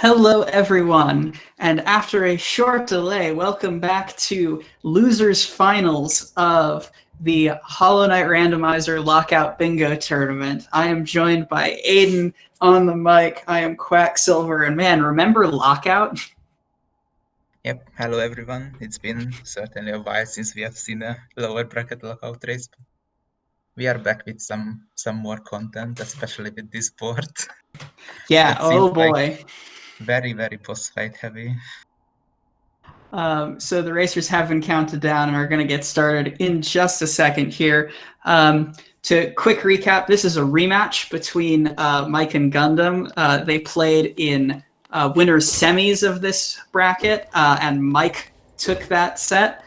Hello, everyone, and after a short delay, welcome back to Losers Finals of the Hollow Knight Randomizer Lockout Bingo Tournament. I am joined by Aiden on the mic. I am Quacksilver, and man, remember Lockout? Yep, hello everyone. It's been certainly a while since we have seen a lower bracket lockout race. We are back with some more content, especially with this board. Yeah, That seems oh boy. like very boss fight heavy. So the racers have been counted down and are going to get started in just a second here. To quick recap, this is a rematch between Mike and Gundham. They played in winners semis of this bracket, and Mike took that set.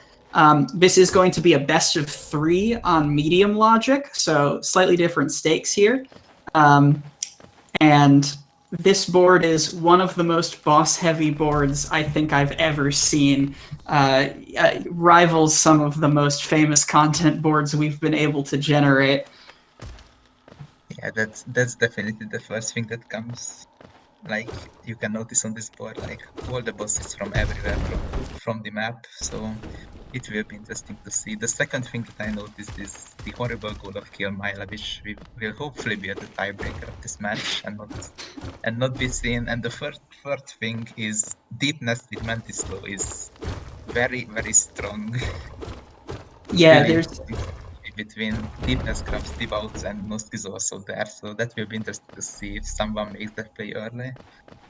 This is going to be a best of 3 on medium logic, so slightly different stakes here. And this board is one of the most boss-heavy boards I think I've ever seen. Rivals some of the most famous content boards we've been able to generate. Yeah, that's definitely the first thing that comes. Like you can notice on this board, like all the bosses from everywhere from the map. So it will be interesting to see. The second thing that I noticed is the horrible goal of Kill Myla, which will hopefully be the tiebreaker of this match and not be seen. And the third thing is Deepness with Mantis Claw is very strong. Yeah, really there's between Deepness Crabs, Devout, and Nosk is also there. So that will be interesting to see if someone makes that play early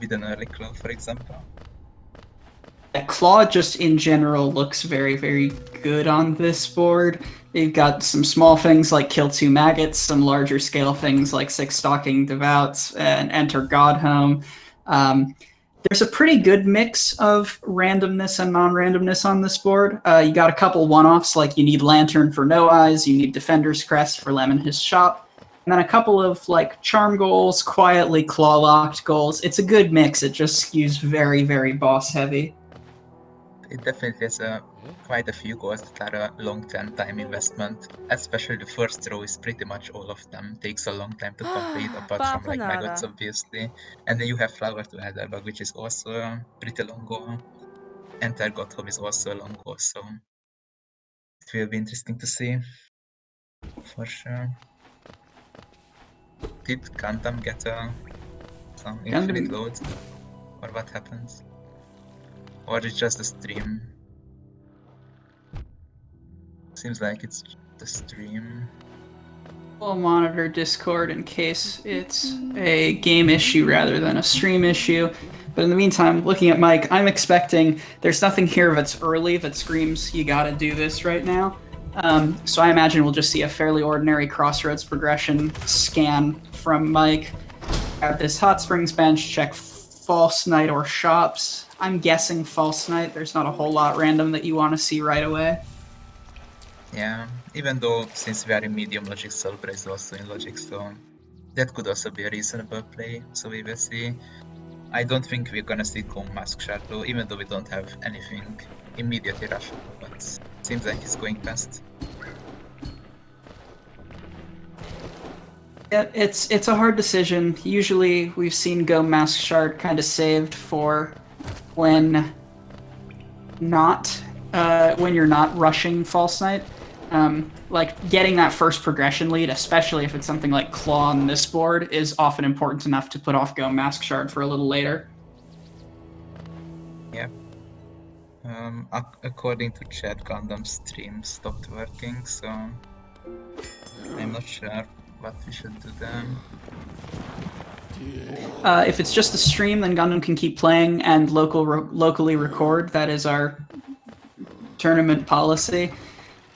with an early claw, for example. Claw just in general looks very good on this board. They've got some small things like kill 2 maggots, some larger scale things like 6 stalking devouts and enter Godhome. There's a pretty good mix of randomness and non-randomness on this board. You got a couple one-offs, like you need Lantern for No Eyes, you need Defender's Crest for Lemon His Shop, and then a couple of like charm goals, quietly claw-locked goals. It's a good mix. It just skews very boss-heavy. It definitely has quite a few goals that are a long-term time investment. Especially the first row is pretty much all of them. Takes a long time to complete, apart from like maggots, obviously. And then you have Flower to Elderbug, which is also a pretty long goal. Enter Godhome is also a long goal, so it will be interesting to see. For sure. Did Gundham get some infinite loads? Or what happens? Or it's just a stream? Seems like it's the stream. We'll monitor Discord in case it's a game issue rather than a stream issue. But in the meantime, looking at Mike, I'm expecting there's nothing here that's early that screams you gotta do this right now. So I imagine we'll just see a fairly ordinary Crossroads progression scan from Mike. At this Hot Springs bench, check False Knight or Shops. I'm guessing False Knight. There's not a whole lot random that you want to see right away. Yeah, even though since we are in medium logic, Solbra is also in logic, so that could also be a reasonable play, so we will see. I don't think we're gonna see Gome Mask Shard though, even though we don't have anything immediately rushable, but seems like he's going fast. Yeah, it's a hard decision. Usually we've seen Gome Mask Shard kind of saved for when you're not rushing False Knight. Like getting that first progression lead, especially if it's something like Claw on this board, is often important enough to put off Gome Mask Shard for a little later. Yeah. According to chat, Gundam's stream stopped working, so I'm not sure what we should do then. If it's just a stream, then Gundam can keep playing and locally record. That is our tournament policy.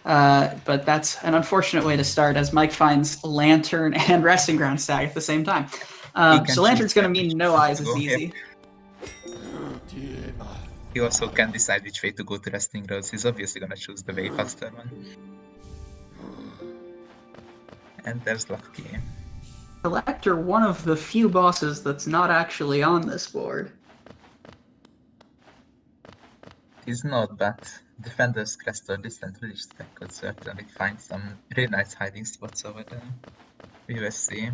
But that's an unfortunate way to start, as Mike finds Lantern and Resting Ground Stag at the same time. So Lantern's going to mean No Eyes is easy. He also can decide which way to go to Resting Grounds. He's obviously going to choose the way faster one. And there's Lucky. Collector, one of the few bosses that's not actually on this board. He's not, but Defender's Crest or Distant Village Stack could certainly find some really nice hiding spots over there. We will see.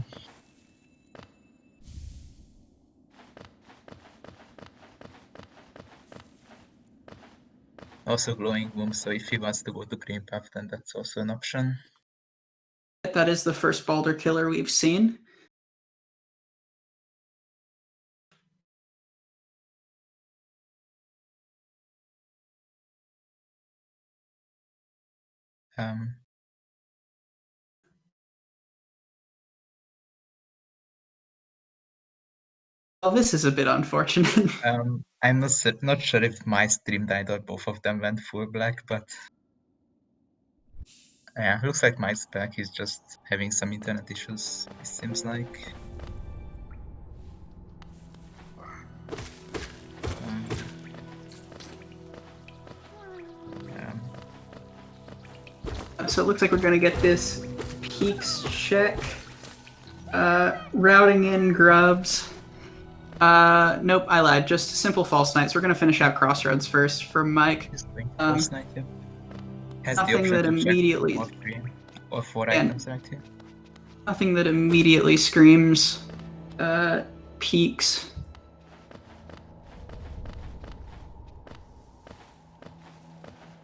also glowing womb, so if he wants to go to green path, then that's also an option. That is the first boulder killer we've seen. Well, this is a bit unfortunate. I'm not sure if my stream died or both of them went full black, but yeah, looks like my back is just having some internet issues, it seems like. So it looks like we're going to get this peaks check. Routing in grubs. Nope, I lied. Just simple false knights. We're going to finish out crossroads first for Mike. He's doing false knight, yeah. Has Nothing the option that to immediately... check or 4 items right here. Nothing that immediately screams peaks.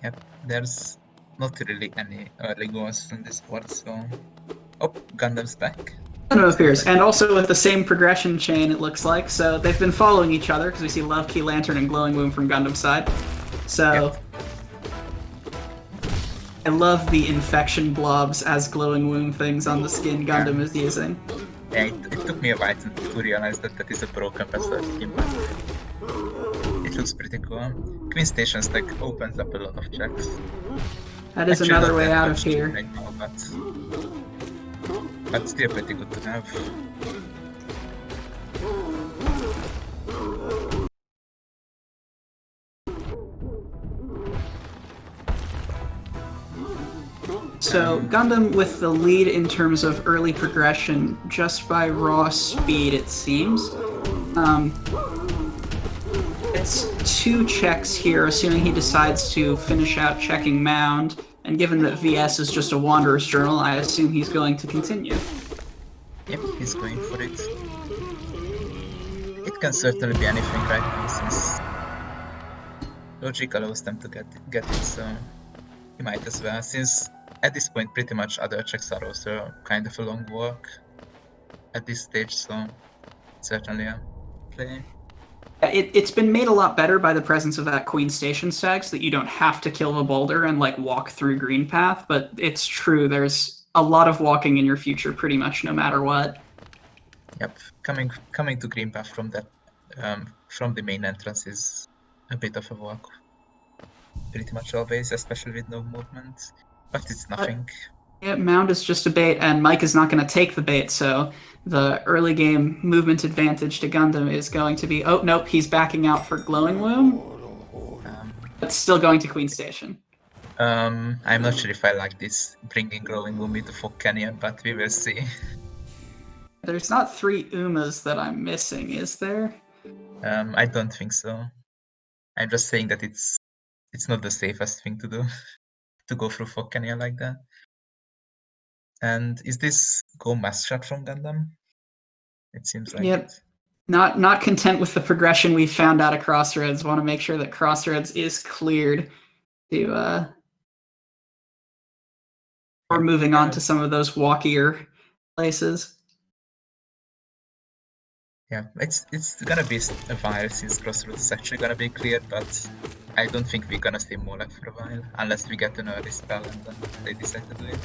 Yep, there's not really any early goals on this board, so... Oh, Gundam's back. Gundam appears, and also with the same progression chain, it looks like. So they've been following each other, because we see Love Key Lantern and Glowing Womb from Gundam's side. So... Yep. I love the infection blobs as glowing womb things on the skin Gundam is using. Yeah, it took me a while to realize that that is a broken password scheme, but it looks pretty cool. Queen Station Stack opens up a lot of checks. That is actually another way out of here. Right now, but still pretty good to have. So Gundam with the lead in terms of early progression just by raw speed, it seems. It's 2 checks here, assuming he decides to finish out checking Mound, and given that VS is just a Wanderer's Journal, I assume he's going to continue. Yep, he's going for it. It can certainly be anything right now, since logic allows them to get it, so he might as well, since at this point pretty much other checks are also kind of a long walk at this stage, so certainly a play. It's been made a lot better by the presence of that Queen Station stack, so that you don't have to kill the boulder and like walk through Green Path, but it's true, there's a lot of walking in your future pretty much no matter what. Yep, coming to Green Path from that from the main entrance is a bit of a walk. Pretty much always, especially with no movement. But it's nothing. Yeah, Mound is just a bait, and Mike is not going to take the bait, so the early game movement advantage to Gundam is going to be... Oh, nope, he's backing out for Glowing Womb. But still going to Queen Station. I'm not sure if I like this, bringing Glowing Womb into Fog Canyon, but we will see. There's not 3 Umas that I'm missing, is there? I don't think so. I'm just saying that it's not the safest thing to do. To go through Fog Canyon like that. And is this go mass shot from Gundam? It seems like yep. it. Not content with the progression we found out at Crossroads. Want to make sure that Crossroads is cleared to or moving on to some of those walkier places. Yeah, it's gonna be a while since Crossroads is actually gonna be cleared, but I don't think we're gonna stay more like for a while, unless we get an early spell and then they decide to do it.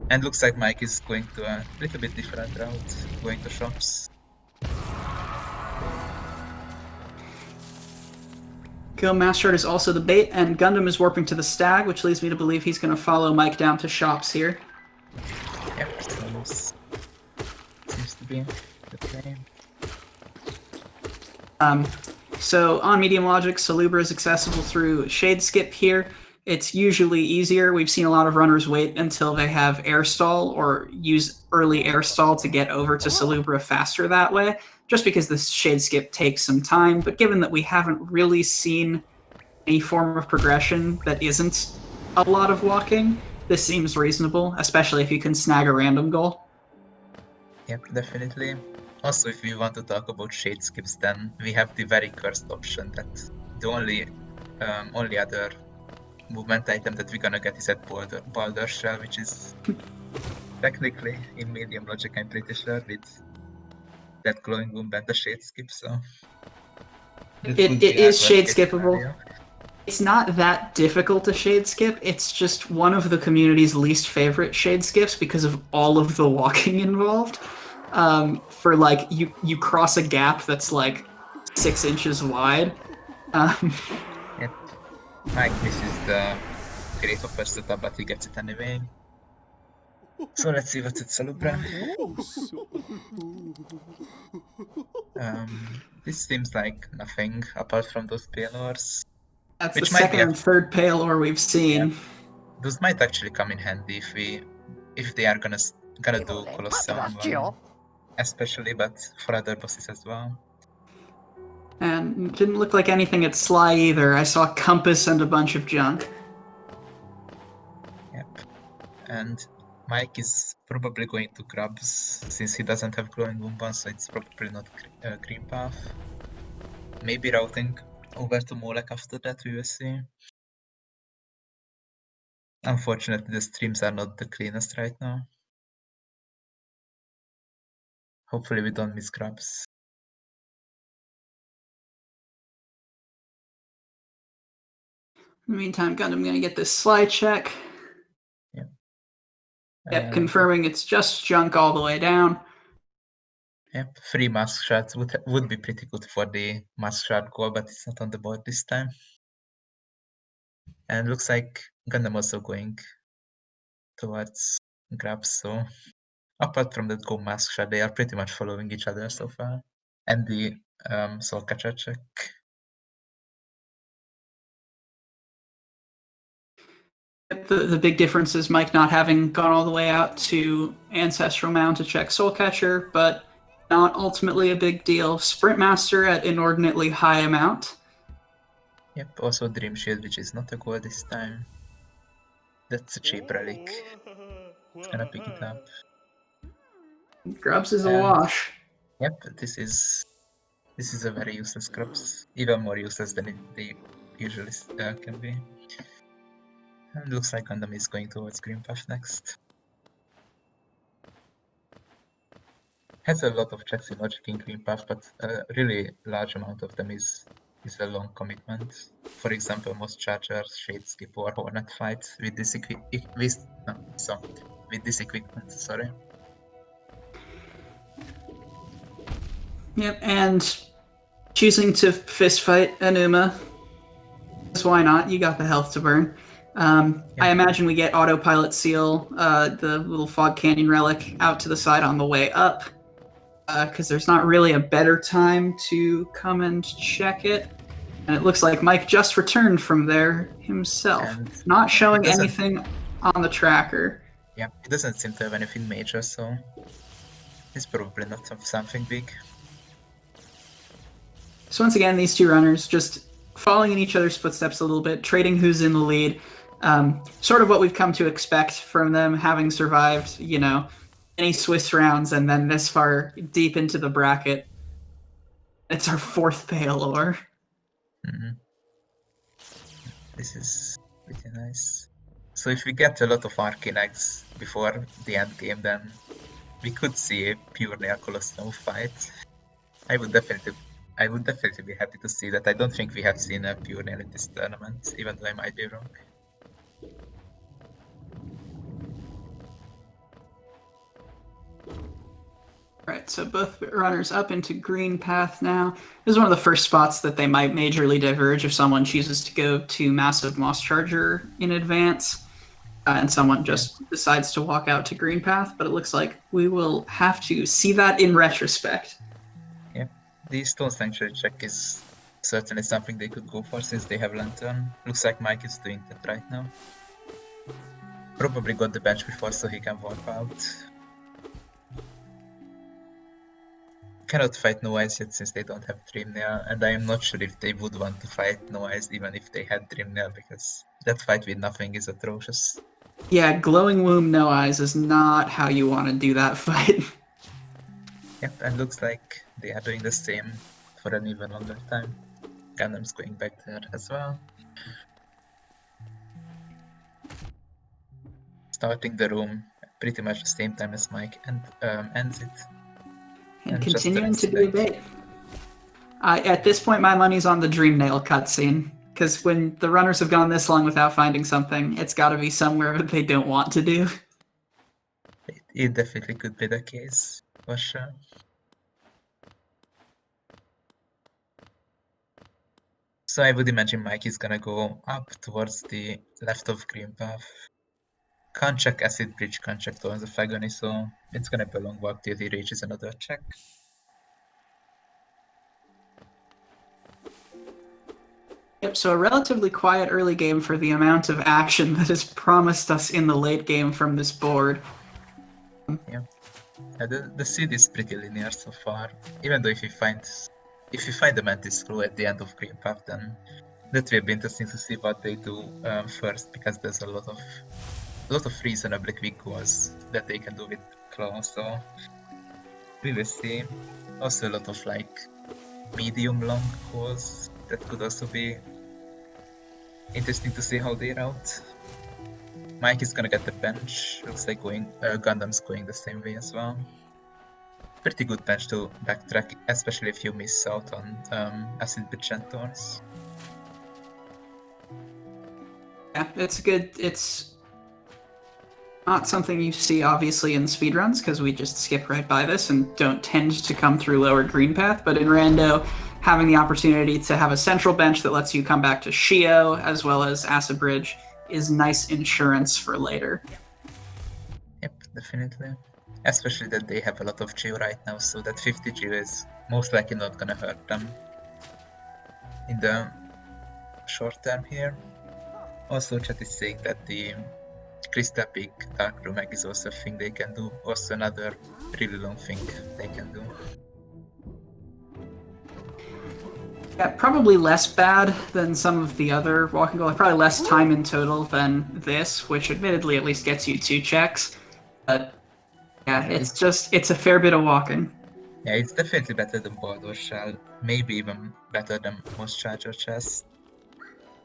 And looks like Mike is going to a little bit different route, going to shops. Go Master is also the bait, and Gundam is warping to the Stag, which leads me to believe he's going to follow Mike down to shops here. Yep, seems to be the plan. So on medium logic, Salubra is accessible through Shade Skip here. It's usually easier. We've seen a lot of runners wait until they have air stall or use early air stall to get over to Salubra faster that way, just because the Shade Skip takes some time. But given that we haven't really seen any form of progression that isn't a lot of walking, this seems reasonable, especially if you can snag a random goal. Yep, definitely. Also, if we want to talk about shade skips, then we have the very cursed option that the only other movement item that we're gonna get is at Boulder Shell, which is technically in medium logic, I'm pretty sure, with that glowing boom and the shade skip, so that It would be our is shade worst case skippable. scenario. It's not that difficult to shade skip. It's just one of the community's least favorite shade skips because of all of the walking involved. For like you cross a gap that's like 6 inches wide. Yep. Mike misses the great first setup, but he gets it anyway. So let's see what's at Salubra. This seems like nothing apart from those payloads. That's Which the might second be and third Palor we've seen. Yeah. Those might actually come in handy if they are gonna do Colosseum one, especially, but for other bosses as well. And it didn't look like anything at Sly either. I saw Compass and a bunch of junk. Yep. And Mike is probably going to Grubs since he doesn't have glowing Wumban, so it's probably not Green Path. Maybe routing over to Molek after that, we will see. Unfortunately, the streams are not the cleanest right now. Hopefully we don't miss Grubs. In the meantime, Gundam gonna get this Sly check. Yep. Yep, confirming it's just junk all the way down. Yep, 3 mask shots would be pretty good for the mask shot goal, but it's not on the board this time. And looks like Gundam also going towards grabs, so apart from that go mask shot, they are pretty much following each other so far. And the soul catcher check. The big difference is Mike not having gone all the way out to Ancestral Mound to check Soul Catcher, but not ultimately a big deal. Sprint Master at inordinately high amount. Yep, also Dream Shield, which is not a goal this time. That's a cheap relic. It's gonna pick it up. Grubs is a wash. Yep, this is a very useless Grubs. Even more useless than they usually can be. And looks like Gundam is going towards Green Path next. Has a lot of checks in logic in Green Path, but a really large amount of them is a long commitment. For example, most chargers, Shade Skip or Hornet fights with this equipment, sorry. Yep, and choosing to fist fight Enuma. Why not? You got the health to burn. I imagine we get Autopilot Seal, the little Fog Canyon relic, out to the side on the way up, because there's not really a better time to come and check it. And it looks like Mike just returned from there himself, not showing anything on the tracker. Yeah, it doesn't seem to have anything major, so it's probably not something big. So once again, these two runners just following in each other's footsteps a little bit, trading who's in the lead. Sort of what we've come to expect from them, having survived, any Swiss rounds and then this far deep into the bracket. It's our 4th Palor. Mm-hmm. This is pretty nice. So if we get a lot of Arcanax before the end game, then we could see a pure Neo Colosseum fight. I would definitely be happy to see that. I don't think we have seen a pure Neo in this tournament, even though I might be wrong. Right, so both runners up into Green Path now. This is one of the first spots that they might majorly diverge if someone chooses to go to Massive Moss Charger in advance, and someone just decides to walk out to Green Path, but it looks like we will have to see that in retrospect. Yeah, the Stone Sanctuary check is certainly something they could go for since they have Lantern. Looks like Mike is doing that right now. Probably got the bench before so he can warp out. Cannot fight No Eyes yet since they don't have Dreamnail, and I am not sure if they would want to fight No Eyes even if they had Dreamnail, because that fight with nothing is atrocious. Yeah, Glowing Womb No Eyes is not how you want to do that fight. Yep, and looks like they are doing the same for an even longer time. Gundam's going back there as well. starting the room pretty much the same time as Mike and ends it. And just continuing to turns do back. bait. At this point, my money's on the Dream Nail cutscene. Because when the runners have gone this long without finding something, it's got to be somewhere that they don't want to do. It definitely could be the case, for sure. So I would imagine Mike is gonna go up towards the left of green path. Can't check acid bridge, can't check towards the Fagony, so it's gonna be a long walk till he reaches another check. Yep, so a relatively quiet early game for the amount of action that is promised us in the late game from this board. Yeah, the seed is pretty linear so far. Even though if you find the Mantis Screw at the end of green path, then that will be interesting to see what they do first, because there's a lot of reasonably quick goals that they can do with Claw, so we will see. Also a lot of like medium long goals that could also be interesting to see how they route. Mike is gonna get the bench. Looks like Gundam's going the same way as well. Pretty good bench to backtrack, especially if you miss out on Acid Bitch and Thorns. Yeah, it's good. It's not something you see obviously in speedruns, because we just skip right by this and don't tend to come through lower green path, but in Rando, having the opportunity to have a central bench that lets you come back to Shio as well as Acid Bridge is nice insurance for later. Yep, definitely. Especially that they have a lot of Geo right now, so that 50 Geo is most likely not gonna hurt them in the short term here. Also, chat is saying that the Crystal Peak Dark Room Egg is also a thing they can do, also another really long thing they can do. Yeah, probably less bad than some of the other walking goals. Probably less time in total than this, which admittedly at least gets you 2 checks. But yeah, it's a fair bit of walking. Yeah, it's definitely better than Baldur's Shell, maybe even better than most Charger chests.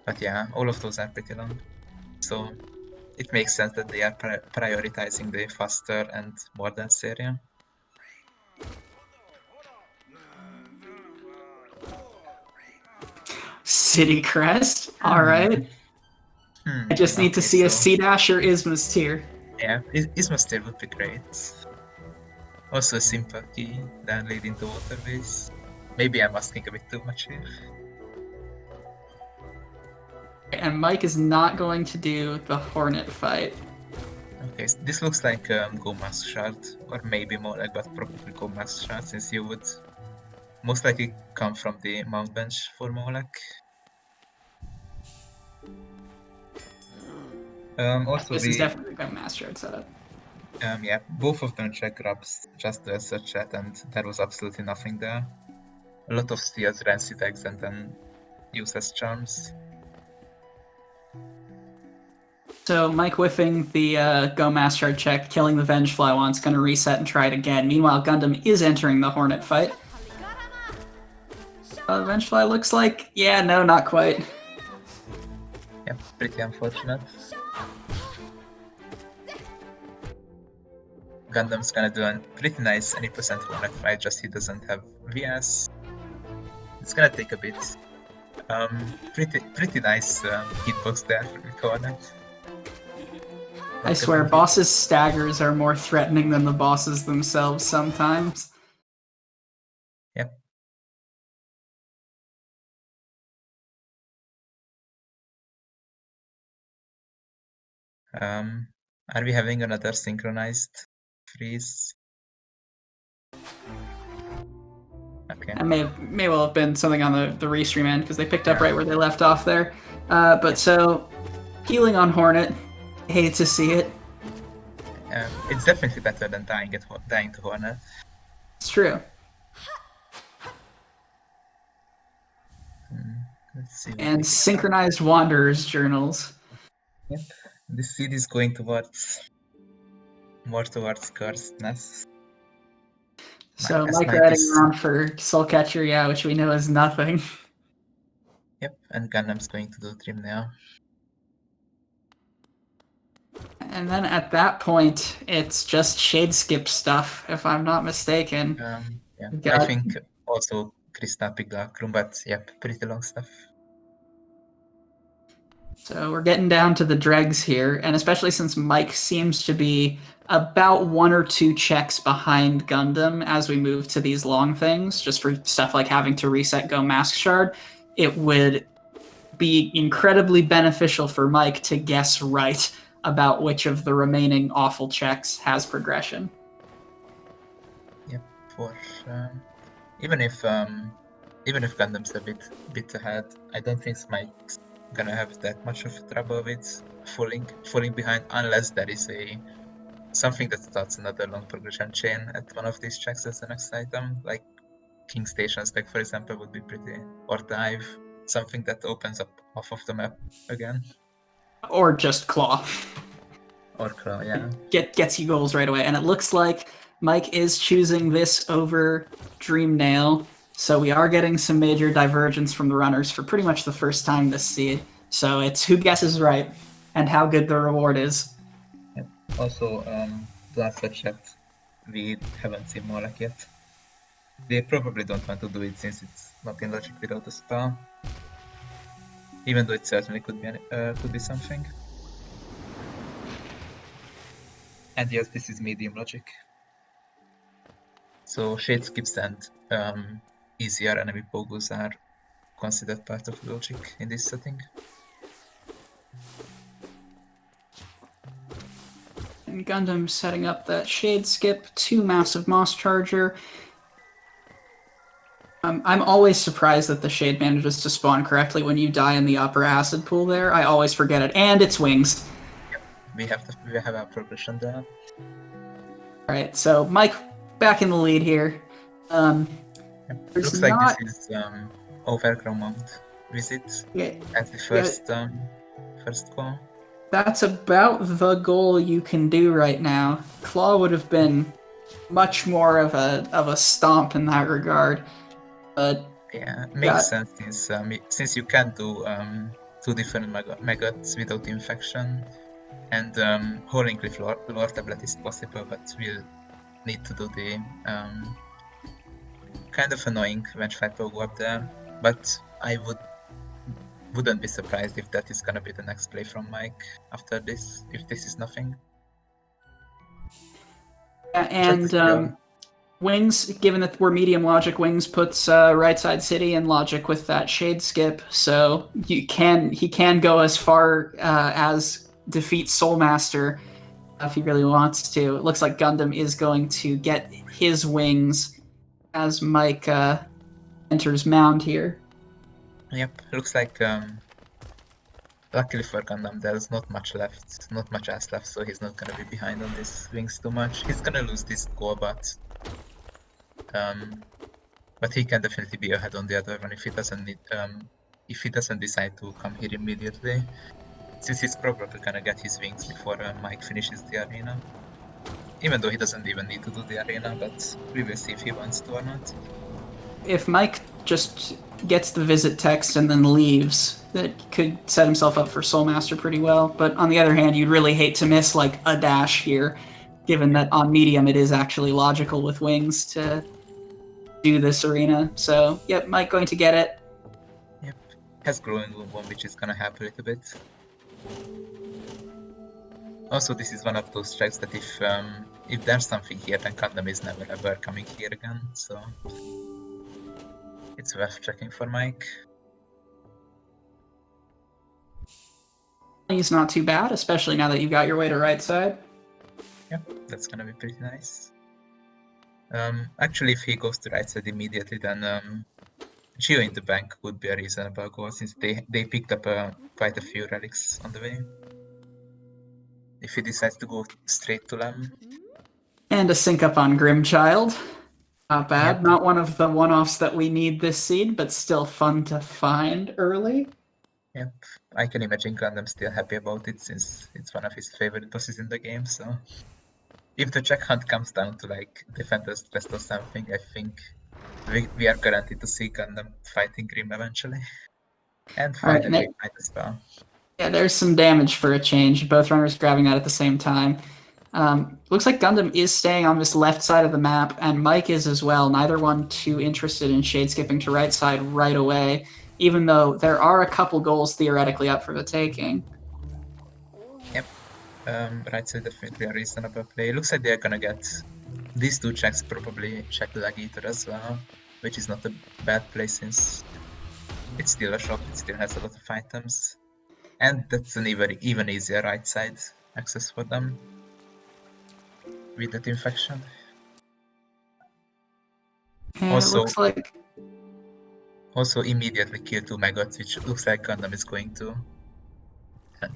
But yeah, all of those are pretty long. So it makes sense that they are prioritizing the faster and more dense area. City Crest? Alright. I just need to see a C-Dash or Isma's tier. Yeah, Isma's tier would be great. Also a Sympathy, then leading to Waterways. Maybe I'm asking a bit too much here. And Mike is not going to do the Hornet fight. Okay, so this looks like Go Mask Shard, or maybe more like, but probably Go Mask Shard, since you would most likely come from the Mount Bench for Molek. Also, this is definitely a Master Shard setup. Yeah, both of them check grabs just to assert chat, and there was absolutely nothing there. A lot of steals, Rancy tags, and then uses charms. So Mike whiffing the Go Master Shard check, killing the Vengefly once, going to reset and try it again. Meanwhile, Gundam is entering the Hornet fight. Vengefly looks like, yeah, no, not quite. Yeah, pretty unfortunate. Gundam's gonna do a pretty nice 80% Hornet fight, just he doesn't have VS. It's gonna take a bit. Pretty nice hitbox there with Hornet. I swear, bosses' staggers are more threatening than the bosses themselves sometimes. Yep. Are we having another synchronized freeze? Okay. That may well have been something on the restream end, because they picked up right where they left off there. But so, healing on Hornet, hate to see it. It's definitely better than dying to Hornet. It's true. Let's see. And synchronized Wanderer's journals. Yep. This seed is going more towards cursedness. So Mike riding around for Soulcatcher, yeah, which we know is nothing. Yep, and Gundam's going to do Dream now. And then at that point, it's just shade skip stuff, if I'm not mistaken. Yeah, We've I got- think also Krista picked Dark Room, but yep, pretty long stuff. So we're getting down to the dregs here, and especially since Mike seems to be about 1 or 2 checks behind Gundam as we move to these long things, just for stuff like having to reset Go Mask Shard, it would be incredibly beneficial for Mike to guess right about which of the remaining awful checks has progression. Yep, for even if Gundam's a bit ahead, I don't think Mike's gonna have that much of trouble with falling behind unless there is something that starts another long progression chain at one of these checks as the next item, like King Station Stack, for example, would be pretty, or Dive, something that opens up half of the map again. Or just Claw. Or Claw, yeah. Gets you goals right away. And it looks like Mike is choosing this over Dream Nail. So we are getting some major divergence from the runners for pretty much the first time this seed. So it's who guesses right and how good the reward is. Yep. Also, last chat, we haven't seen Moloch yet. They probably don't want to do it since it's not in logic without a spell. Even though it certainly could be something. And yes, this is medium logic. So shade skips and easier enemy pogos are considered part of logic in this setting. And Gundam setting up that shade skip, 2 massive Moss Charger. I'm always surprised that the shade manages to spawn correctly when you die in the upper acid pool there. I always forget it. And it's wings. Yep, we have our progression there. Alright, so Mike back in the lead here. Looks like this is Overgrown Mount visit at the first call. That's about the goal you can do right now. Claw would have been much more of a stomp in that regard. But yeah, makes sense since you can do 2 different maggots without infection, and Holding Cliff lore tablet is possible, but we'll need to do the kind of annoying Venge Fight Pogo up there. But I wouldn't be surprised if that is gonna be the next play from Mike after this, if this is nothing. Yeah, and Wings, given that we're medium logic, Wings puts right side city in logic with that shade skip, so he can go as far as defeat Soulmaster if he really wants to. It looks like Gundam is going to get his wings as Mike enters mound here. Yep, looks like luckily for Gundam there's not much else left, so he's not gonna be behind on these wings too much. He's gonna lose this goal, but he can definitely be ahead on the other one if he doesn't decide to come here immediately, since he's probably gonna get his wings before Mike finishes the arena. Even though he doesn't even need to do the arena, but we will see if he wants to or not. If Mike just gets the visit text and then leaves, that could set himself up for Soulmaster pretty well. But on the other hand, you'd really hate to miss like a dash here, given that on medium it is actually logical with wings to do this arena. So, yep, Mike going to get it. Yep, has growing one, which is gonna help a little bit. Also, this is one of those tracks that if there's something here, then Gundam is never ever coming here again, so it's worth checking for Mike. He's not too bad, especially now that you've got your way to right side. Yep, that's gonna be pretty nice. Actually, if he goes to right side immediately, then Geo in the bank would be a reasonable goal, since they picked up quite a few relics on the way. If he decides to go straight to Lem. And a sync up on Grimchild. Not bad. Yep. Not one of the one-offs that we need this seed, but still fun to find early. Yep, I can imagine Gundam still happy about it, since it's one of his favorite bosses in the game, so if the check hunt comes down to like Defender's Quest or something, I think we are guaranteed to see Gundam fighting Grim eventually. And find a great fight as well. Yeah, there's some damage for a change. Both runners grabbing that at the same time. Looks like Gundam is staying on this left side of the map, and Mike is as well. Neither one too interested in shade skipping to right side right away, even though there are a couple goals theoretically up for the taking. Yep. Right side definitely a reasonable play. It looks like they're gonna get these two checks, probably check the Lagiter as well, which is not a bad play since it's still a shop, it still has a lot of items. And that's an even easier right side access for them with that infection. And Also, it looks like also immediately kill 2 maggots, which looks like Gundam is going to.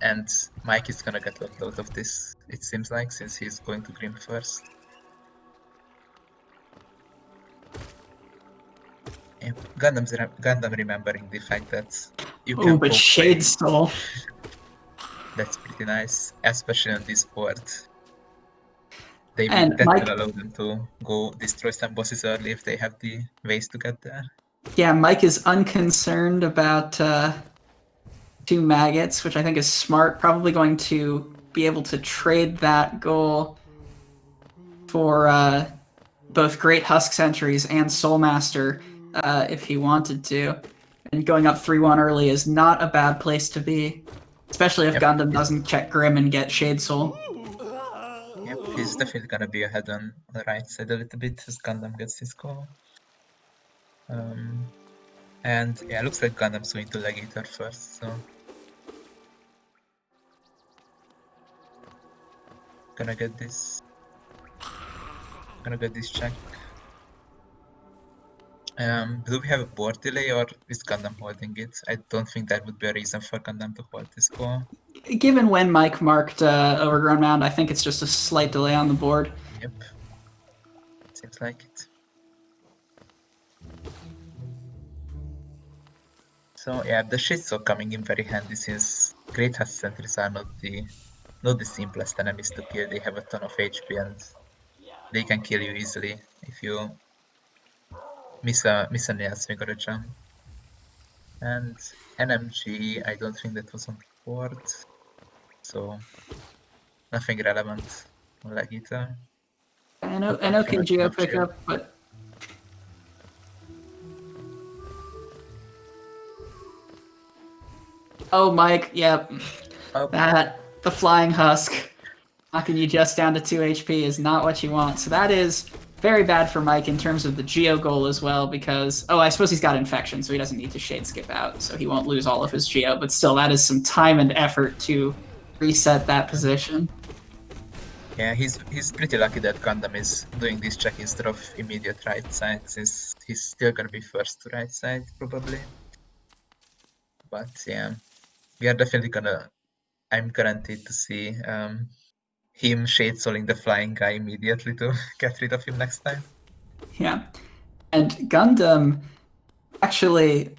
And Mike is gonna get a lot of this, it seems like, since he's going to Grim first. Yeah, Gundam remembering the fact that you can but poke Shade away. Soul. That's pretty nice, especially on this board. That Mike, will allow them to go destroy some bosses early if they have the ways to get there. yeah, Mike is unconcerned about 2 maggots, which I think is smart. Probably going to be able to trade that goal for both Great Husk Sentries and Soulmaster if he wanted to. And going up 3-1 early is not a bad place to be, especially if Gundam doesn't check Grim and get Shade Soul. Yep, he's definitely gonna be ahead on the right side a little bit as Gundam gets his goal. And yeah, looks like Gundam's going to Legator first, so gonna get this check. Do we have a board delay or is Gundam holding it? I don't think that would be a reason for Gundam to hold this goal. Given when Mike marked Overgrown Mound, I think it's just a slight delay on the board. Yep. Seems like it. So yeah, the shits are coming in very handy since Great Husk Sentries are not the simplest enemies to kill. They have a ton of HP and they can kill you easily if you miss a nail swing or a jump. And NMG, I don't think that was on the board, so nothing relevant on Lagita. I know KGO pickup, but oh, Mike, yep. Oh. The Flying Husk knocking you just down to 2 HP is not what you want. So that is very bad for Mike in terms of the Geo goal as well, because, oh, I suppose he's got infection, so he doesn't need to shade skip out, so he won't lose all of his Geo, but still, that is some time and effort to reset that position. Yeah, he's pretty lucky that Gundam is doing this check instead of immediate right side, since he's still gonna be first to right side, probably. But yeah, we are definitely I'm guaranteed to see him shade souling the flying guy immediately to get rid of him next time. Yeah. And Gundam actually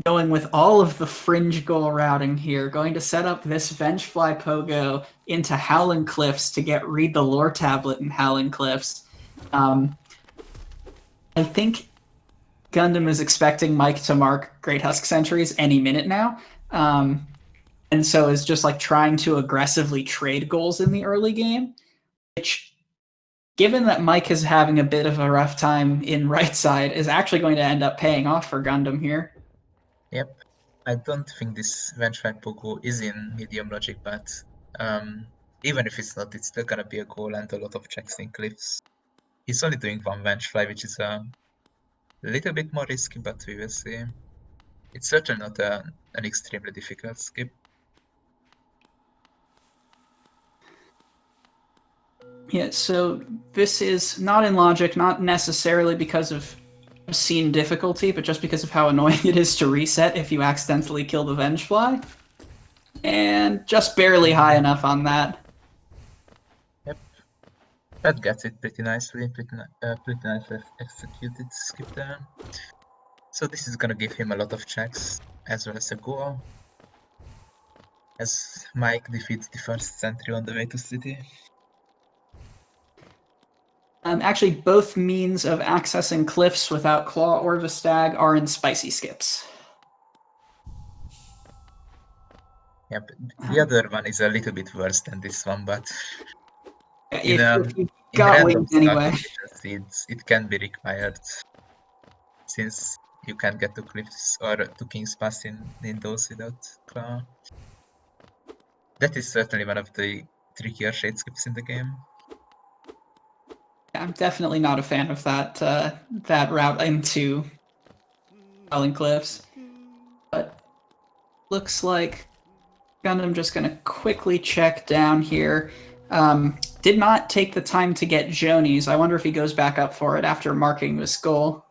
going with all of the fringe goal routing here, going to set up this Vengefly Pogo into Howling Cliffs to get read the lore tablet in Howling Cliffs. I think Gundam is expecting Mike to mark Great Husk Sentries any minute now. And so is just like trying to aggressively trade goals in the early game, which, given that Mike is having a bit of a rough time in right side, is actually going to end up paying off for Gundam here. Yep. I don't think this Vengefly Pogo is in medium logic, but even if it's not, it's still gonna be a goal and a lot of checks in cliffs. He's only doing one Vengefly, which is a little bit more risky, but we will see. It's certainly not an extremely difficult skip. Yeah, so this is not in logic, not necessarily because of scene difficulty, but just because of how annoying it is to reset if you accidentally kill the Vengefly. And just barely high enough on that. Yep. That gets it pretty nicely, pretty nicely executed skip there. So this is gonna give him a lot of checks, as well as a goal. As Mike defeats the first sentry on the way to city. Actually, both means of accessing cliffs without Claw or the Stag are in spicy skips. Yeah, but the other one is a little bit worse than this one, but in If you've in got random wings anyway. strategies, it can be required since you can get to cliffs or to King's Pass in those without claw. That is certainly one of the trickier shade skips in the game. I'm definitely not a fan of that route into Falling Cliffs. But looks like Gundam just gonna quickly check down here. Did not take the time to get Joni's. I wonder if he goes back up for it after marking the skull.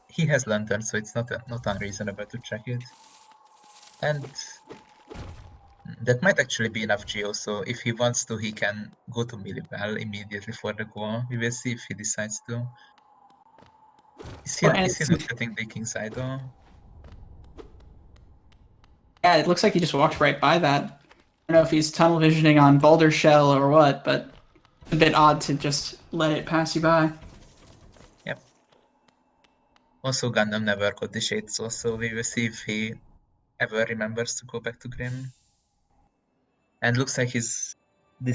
He has lantern, so it's not unreasonable to check it. And that might actually be enough geo, so if he wants to, he can go to Millibell immediately for the goal. We will see if he decides to. Is he not getting the King's Idol? Yeah, it looks like he just walked right by that. I don't know if he's tunnel visioning on Boulder Shell or what, but it's a bit odd to just let it pass you by. Yep. Also, Gundam never got the Shade Soul, so we will see if he ever remembers to go back to Grim. And looks like this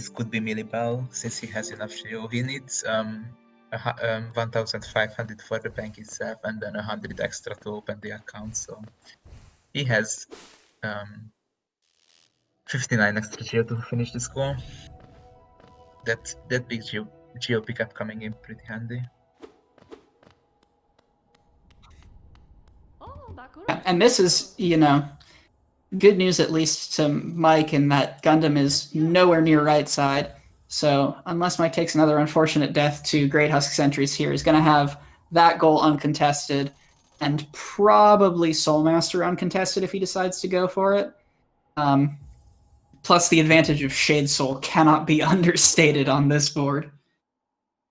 could be Millibell, since he has enough geo. He needs 1,500 for the bank itself, and then 100 extra to open the account, so he has 59 extra geo to finish this goal. That big geo pickup coming in pretty handy. And this is, good news at least to Mike in that Gundam is nowhere near right side. So unless Mike takes another unfortunate death to Great Husk Sentries here, he's going to have that goal uncontested and probably Soulmaster uncontested if he decides to go for it. Plus the advantage of Shade Soul cannot be understated on this board.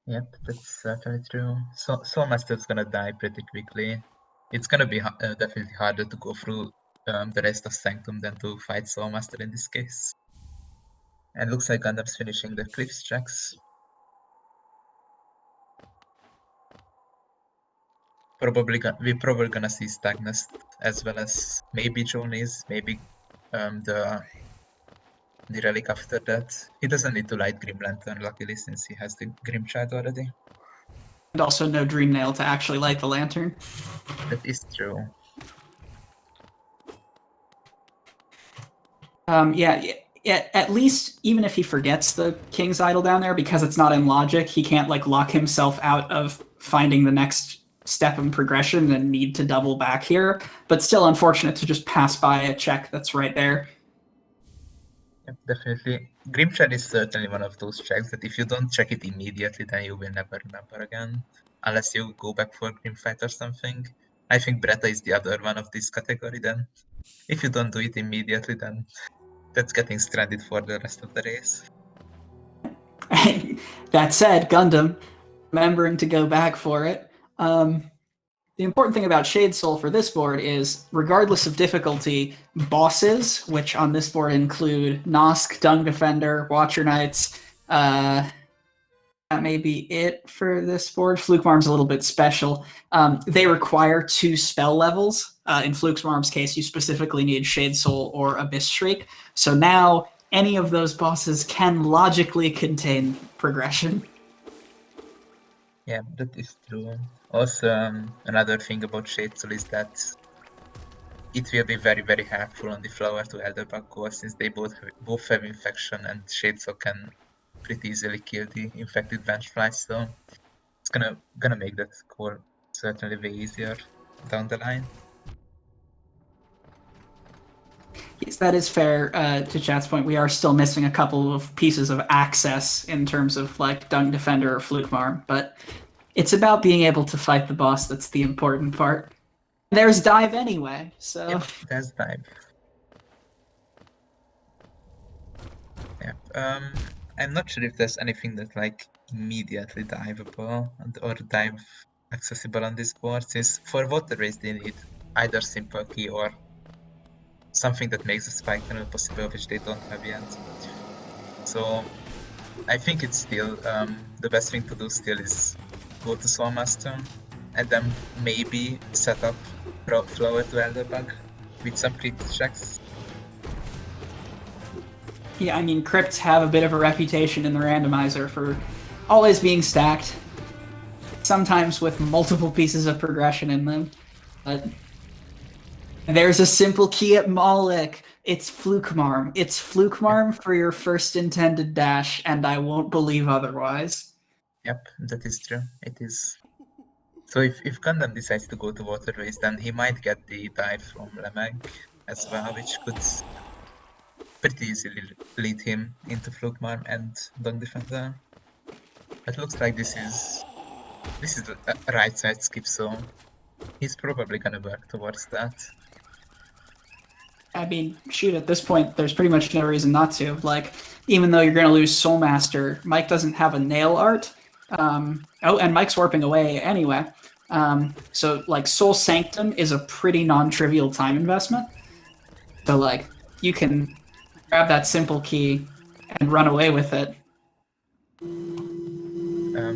Yep, that's certainly true. So Soulmaster's gonna die pretty quickly. It's gonna be definitely harder to go through the rest of Sanctum than to fight Soulmaster in this case. And looks like Gundam's finishing the Cliffs checks. We're probably gonna see Stagnus as well as maybe Joni's, maybe the relic after that. He doesn't need to light Grim Lantern, luckily, since he has the Grim Child already. And also no Dream Nail to actually light the lantern. That is true. Yeah, at least even if he forgets the King's Idol down there, because it's not in logic, he can't like lock himself out of finding the next step in progression and need to double back here. But still unfortunate to just pass by a check that's right there. Yep, definitely. Grimshard is certainly one of those checks that if you don't check it immediately, then you will never remember again. Unless you go back for Grimfight or something. I think Bretta is the other one of this category then. If you don't do it immediately, then that's getting stranded for the rest of the race. That said, Gundam, remembering to go back for it. The important thing about Shade Soul for this board is, regardless of difficulty, bosses, which on this board include Nosk, Dung Defender, Watcher Knights, that may be it for this board. Flukemarm's a little bit special. They require 2 spell levels. In Flukemarm's case, you specifically need Shade Soul or Abyss Shriek. So now any of those bosses can logically contain progression. Yeah, that is true. Also, another thing about Shade Soul is that it will be very, very helpful on the Flower to Elderbug core, since they both have Infection, and Shade Soul can pretty easily kill the infected Vengefly, so it's gonna make that core certainly way easier down the line. Yes, that is fair. To Chat's point, we are still missing a couple of pieces of access in terms of like Dung Defender or Flukemarm, but it's about being able to fight the boss that's the important part. There's Dive anyway, so... Yep, there's Dive. Yep, I'm not sure if there's anything that's like immediately diveable or dive accessible on this board, since for Water Race they need either Simple Key or something that makes the spike tunnel possible, which they don't have yet. So I think it's still the best thing to do still is go to Soulmaster and then maybe set up Flower to Elderbug. with some crit checks. Yeah, I mean, crypts have a bit of a reputation in the randomizer for always being stacked, sometimes with multiple pieces of progression in them. But there's a simple key at Moloch. It's Flukemarm. It's Flukemarm for your first intended dash, and I won't believe otherwise. Yep, that is true. It is. So if Gundam decides to go to Waterways, then he might get the dive from Lemeg as well, which could pretty easily lead him into Flugmarm and Dunk Defender. It looks like this is a right side skip, so he's probably gonna work towards that. I mean, shoot, at this point, there's pretty much no reason not to. Like, even though you're going to lose Soulmaster, Mike doesn't have a nail art. And Mike's warping away anyway. So, like, Soul Sanctum is a pretty non-trivial time investment. So, like, you can grab that simple key and run away with it.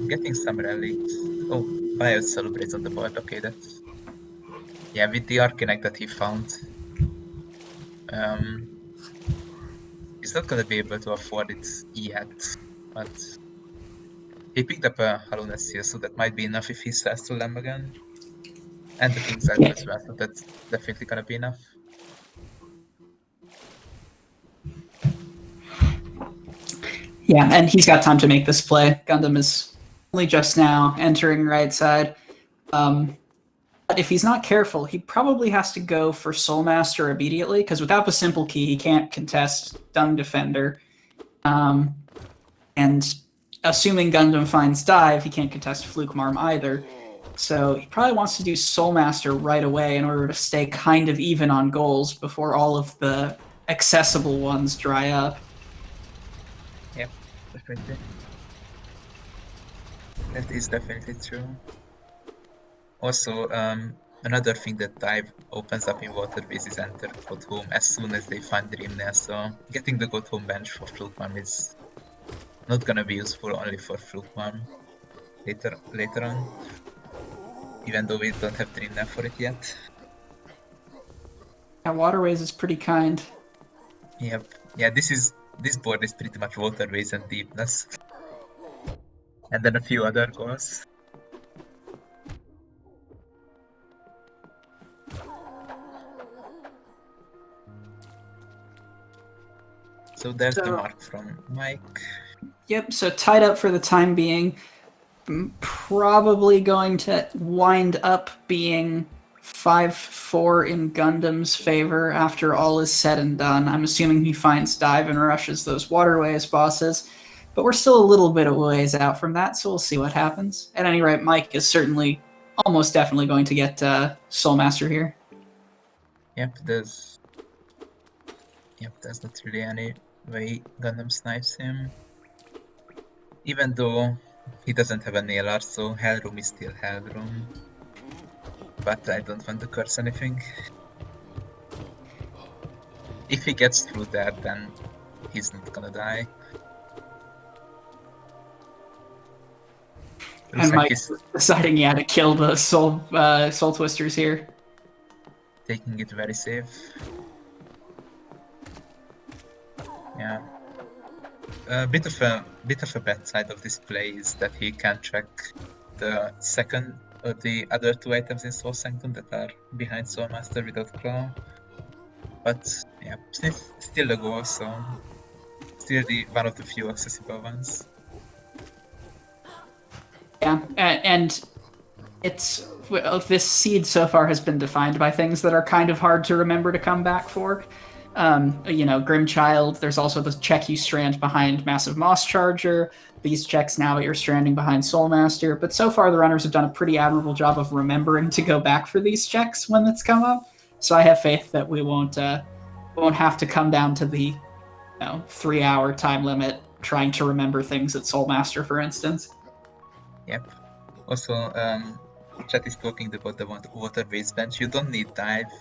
Getting some relics. Oh, Bio celebrates on the board. Okay, that's... Yeah, with the Arcanite that he found, he's not gonna be able to afford it yet, but he picked up a Hallowness here, so that might be enough if he starts to Lamb again. And the King's Idol as well, so that's definitely gonna be enough. Yeah, and he's got time to make this play. Gundam is only just now entering right side. But if he's not careful, he probably has to go for Soulmaster immediately, because without the simple key, he can't contest Dung Defender. And assuming Gundam finds Dive, he can't contest Flukemarm either. So he probably wants to do Soulmaster right away in order to stay kind of even on goals before all of the accessible ones dry up. Yep, definitely. That is definitely true. Also, another thing that Dive opens up in Waterways is Enter God Home as soon as they find Dreamnail, so getting the God Home bench for Flukemarm is not gonna be useful only for Flukemarm later on, even though we don't have Dreamnail for it yet. Yeah, Waterways is pretty kind. Yep. Yeah, this board is pretty much Waterways and Deepness. And then a few other goals. So there's the mark from Mike. Yep, so tied up for the time being. Probably going to wind up being 5-4 in Gundam's favor after all is said and done. I'm assuming he finds Dive and rushes those Waterways bosses, but we're still a little bit of ways out from that, so we'll see what happens. At any rate, Mike is certainly, almost definitely going to get Soulmaster here. Yep, there's not really any way Gundam snipes him. Even though he doesn't have a nail art, so Hellroom is still Hellroom. But I don't want to curse anything. If he gets through that, then he's not gonna die. And Mike's deciding he had to kill the Soul Twisters here. Taking it very safe. Yeah. A bit of a bad side of this play is that he can't track the second or the other two items in Soul Sanctum that are behind Soulmaster without Claw. But yeah, still a goal, so still one of the few accessible ones. Yeah, and this seed so far has been defined by things that are kind of hard to remember to come back for. Grimchild, there's also the check you strand behind Massive Moss Charger, these checks now that you're stranding behind Soulmaster, but so far the runners have done a pretty admirable job of remembering to go back for these checks when it's come up, so I have faith that we won't have to come down to the 3-hour time limit trying to remember things at Soulmaster, for instance. Yep. Also, chat is talking about the Waterways bench. You don't need Dive,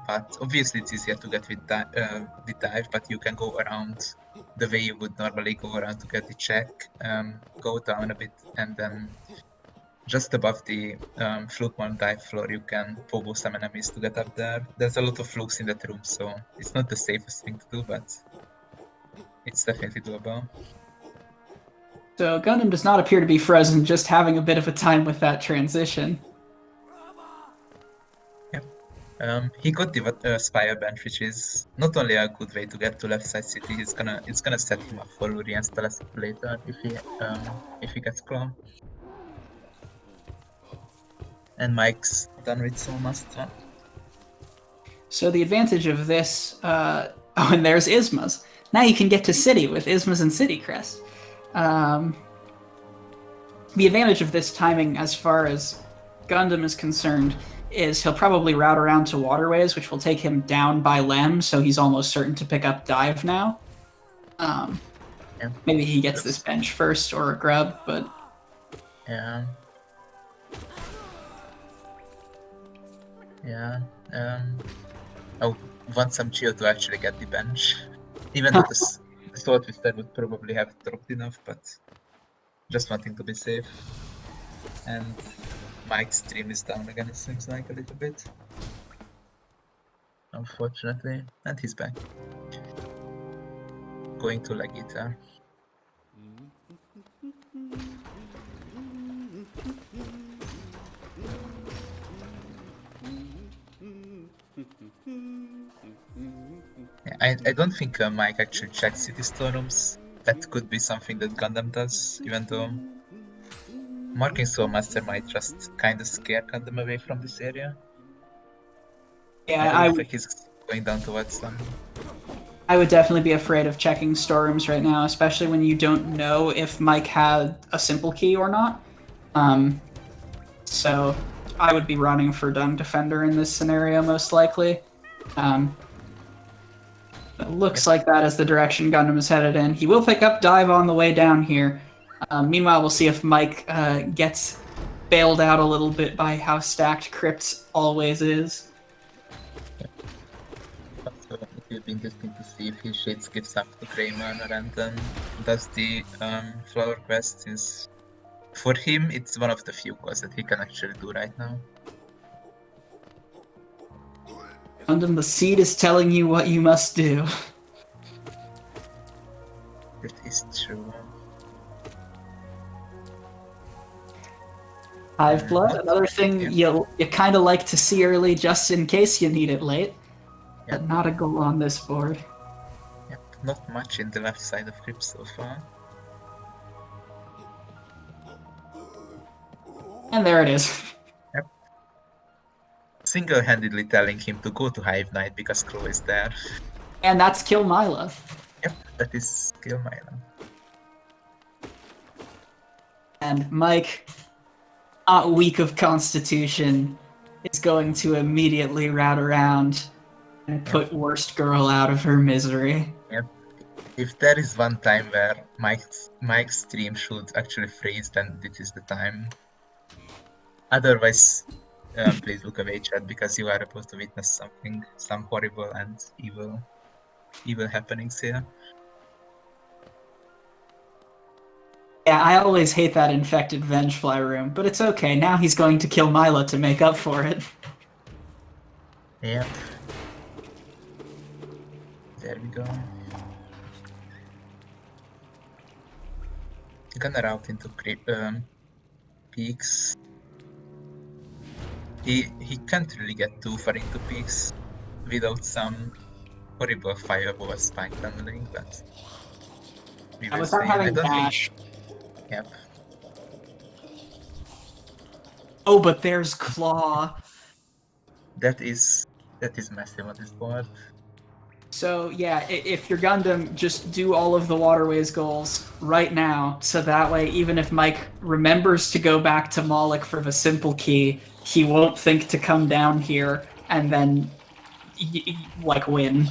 but obviously it's easier to get with the Dive, but you can go around the way you would normally go around to get the check, go down a bit, and then just above the Fluke 1 dive floor, you can pogo some enemies to get up there. There's a lot of flukes in that room, so it's not the safest thing to do, but it's definitely doable. So Gundham does not appear to be frozen, just having a bit of a time with that transition. He got the Spire bench, which is not only a good way to get to left side city, it's gonna set him up for Urian's Telescope later if he gets Claw. And Mike's done with Soul Master. So the advantage of this, oh, and there's Isma's. Now you can get to City with Isma's and City Crest. The advantage of this timing, as far as Gundham is concerned, is he'll probably route around to Waterways, which will take him down by Lem, so he's almost certain to pick up Dive now. Maybe he gets this bench first or a grub, but... Yeah. I want some chill to actually get the bench. Even though the Sword Twister would probably have dropped enough, but just wanting to be safe. And Mike's stream is down again, it seems like, a little bit. Unfortunately. And he's back. Going to La Guitar. Yeah, I don't think Mike actually checks city storerooms. That could be something that Gundam does, even though marking Soul Master might just kinda scare Gundam away from this area. Yeah, I think he's going down towards them. I would definitely be afraid of checking storerooms right now, especially when you don't know if Mike had a simple key or not. So I would be running for Dung Defender in this scenario, most likely. It looks like that is the direction Gundam is headed in. He will pick up Dive on the way down here. Meanwhile, we'll see if Mike gets bailed out a little bit by how stacked Crypt always is. So it will be interesting to see if he shades gives up to Kramer and then does the flower quest, since for him it's one of the few quests that he can actually do right now. Gundam, the seed is telling you what you must do. That is true. Hive Blood, another thing you kind of like to see early just in case you need it late. But not a goal on this board. Yep, not much in the left side of Crypt so far. And there it is. Yep. Single-handedly telling him to go to Hive Knight because Crow is there. And that's Kill Mila. Yep, that is Kill Mila. And Mike, not weak of constitution, is going to immediately route around and put Worst Girl out of her misery. Yep. If there is one time where Mike's stream should actually freeze, then this is the time. Otherwise, please look away, chat, because you are about to witness some horrible and evil happenings here. Yeah, I always hate that infected Vengefly room, but it's okay. Now he's going to kill Mila to make up for it. Yep. There we go. Gonna route into peaks. He can't really get too far into peaks without some horrible fireball spike tunneling, but we will see. Without having dash. Yep. Oh, but there's Claw. That is massive on this board. So yeah, if you're Gundam, just do all of the Waterways goals right now, so that way even if Mike remembers to go back to Moloch for the simple key, he won't think to come down here and then like win.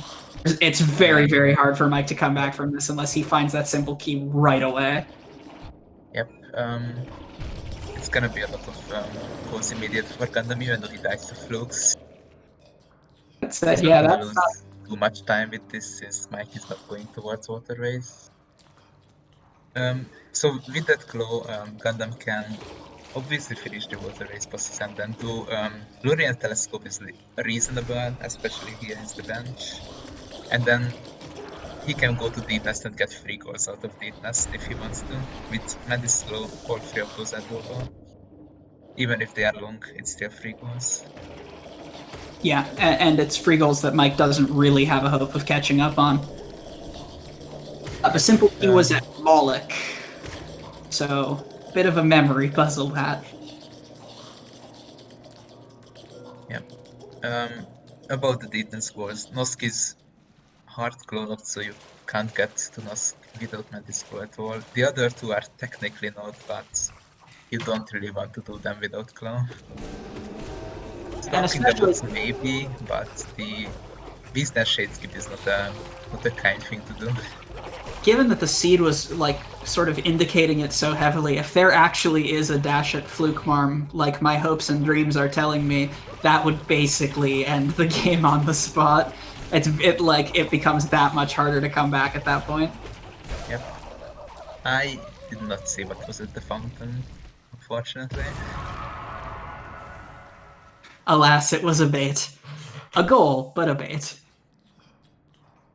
It's very, very hard for Mike to come back from this unless he finds that simple key right away. Yep. It's gonna be a lot of goals immediate for Gundam, even though he dies to flukes. That's it. Yeah, that's not too much time with this, since Mike is not going towards Waterways. So with that glow, Gundam can obviously finish the water race bosses and then do Lurian Telescope is reasonable, especially here is the bench. And then he can go to Deep Nest and get 3 goals out of Deep Nest if he wants to. With Medislow, all 3 of those are doable. Even if they are long, it's still 3 goals. Yeah, and it's free goals that Mike doesn't really have a hope of catching up on. The simple he was at Moloch, so bit of a memory puzzle that. Yeah. About the Deepness scores, Nosk is hard cloned, so you can't get to Nosk without Medislow at all. The other 2 are technically not, but you don't really want to do them without Claw. And Stalking the especially bots maybe, but the Beast's Shade Skip is not a kind thing to do. given that the seed was like sort of indicating it so heavily, if there actually is a dash at Fluke Marm, like my hopes and dreams are telling me, that would basically end the game on the spot. It becomes that much harder to come back at that point. Yep. I did not see what was at the fountain, unfortunately. Alas, it was a bait. A goal, but a bait.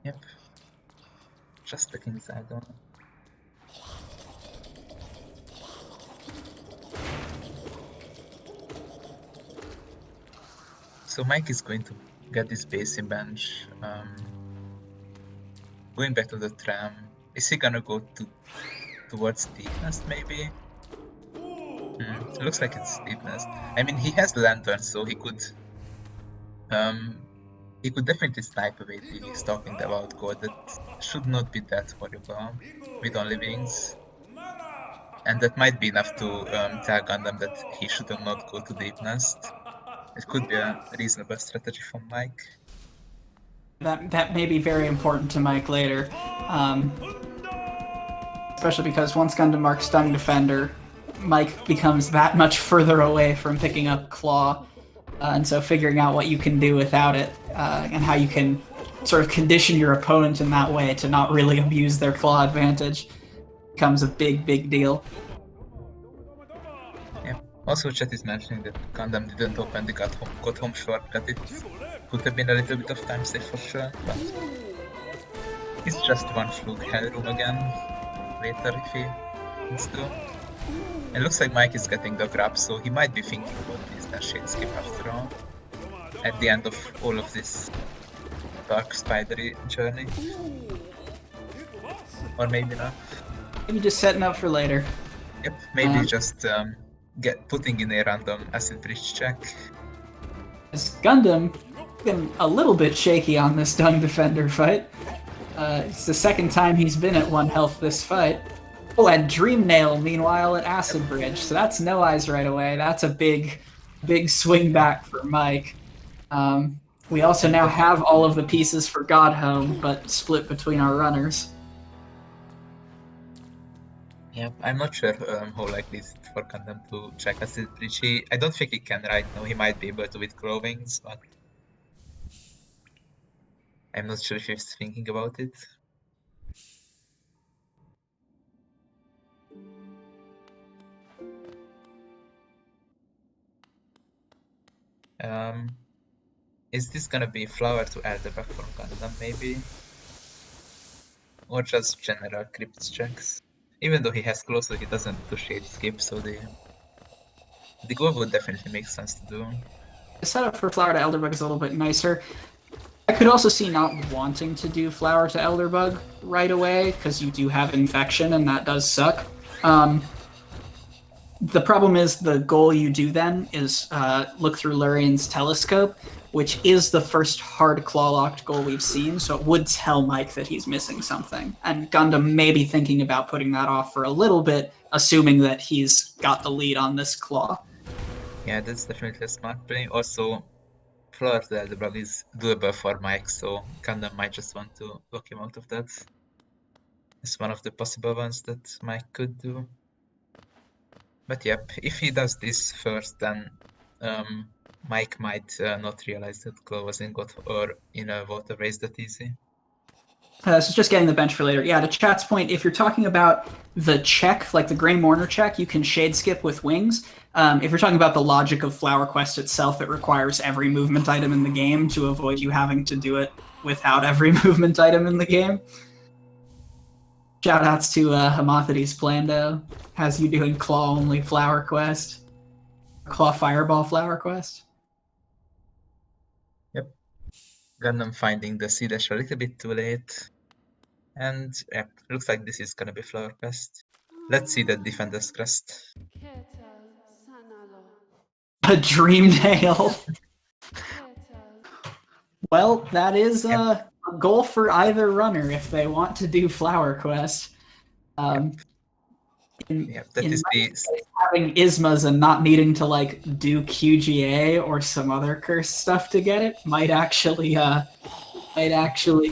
Yep. Just looking inside on. So Mike is going to get this basin bench. Going back to the tram. Is he gonna go towards Deep Nest maybe? It looks like it's Deep Nest. I mean, he has Lantern, so he could definitely snipe away the Stalking Devout God. That should not be that horrible with only wings. And that might be enough to tell Gundam that he should not go to Deep Nest. It could be a reasonable strategy from Mike. That may be very important to Mike later. Especially because once Gundam marks Stung Defender, Mike becomes that much further away from picking up Claw. And so figuring out what you can do without it, and how you can sort of condition your opponent in that way to not really abuse their Claw advantage becomes a big, big deal. Yeah. Also, chat is mentioning that Gundam didn't open the got home shortcut. It could have been a little bit of time save for sure, but it's just one Fluke Hellroom again later if he needs to. It looks like Mike is getting the grab, so he might be thinking about this Shade Skip after all. At the end of all of this dark spidery journey. Or maybe not. Maybe just setting up for later. Yep, maybe just putting in a random acid bridge check. As Gundam been a little bit shaky on this Dung Defender fight. It's the second time he's been at 1 health this fight. Oh, and Dream Nail, meanwhile, at Acid Bridge. So that's no eyes right away. That's a big, big swing back for Mike. We also now have all of the pieces for Godhome, but split between our runners. Yeah, I'm not sure how likely is it for Gundam to check Acid Bridge. I don't think he can right now. He might be able to with Glowings, but I'm not sure if he's thinking about it. Is this gonna be Flower to Elderback from Gundam maybe? Or just general crypts checks? Even though he has closer, he doesn't do Shade Skip, so the goal would definitely make sense to do. The setup for Flower to Elderbug is a little bit nicer. I could also see not wanting to do Flower to Elderbug right away, because you do have Infection, and that does suck. The problem is the goal you do then is look through Lurian's telescope, which is the first hard claw-locked goal we've seen, so it would tell Mike that he's missing something. And Gundam may be thinking about putting that off for a little bit, assuming that he's got the lead on this claw. Yeah, that's definitely a smart play. Also, Flower to Elderback is doable for Mike, so Gundam might just want to lock him out of that. It's one of the possible ones that Mike could do. But yep, if he does this first, then Mike might not realize that Claw was in a water race that easy. So it's just getting the bench for later. Yeah, to chat's point, if you're talking about the check, like the Grey Mourner check, you can shade skip with wings. If you're talking about the logic of Flower Quest itself, it requires every movement item in the game to avoid you having to do it without every movement item in the game. Shoutouts to Hemothides Plando. Has you doing claw only Flower Quest? Claw Fireball Flower Quest? Yep. Gundam finding the C dash a little bit too late. And yeah, looks like this is gonna be Flower Quest. Let's see the Defender's Crest. A Dream Nail. Well, that is a goal for either runner if they want to do Flower Quest. Having Ismas and not needing to like do QGA or some other curse stuff to get it might actually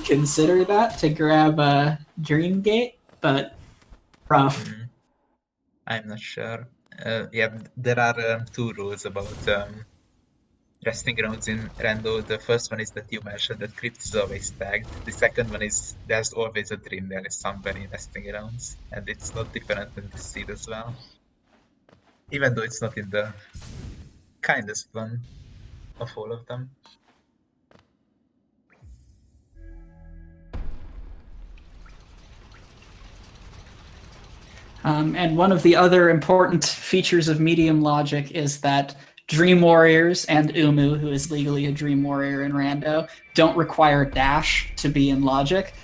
consider that to grab a Dreamgate, but rough. I'm not sure. Yeah, there are 2 rules about resting grounds in Rando. The first one is that you mentioned that Crypt is always tagged. The second one is there's always a dream there is somewhere in resting grounds, and it's not different in this seed as well. Even though it's not in the kindest one of all of them. And one of the other important features of medium logic is that Dream Warriors and Umu, who is legally a Dream Warrior in Rando, don't require dash to be in logic.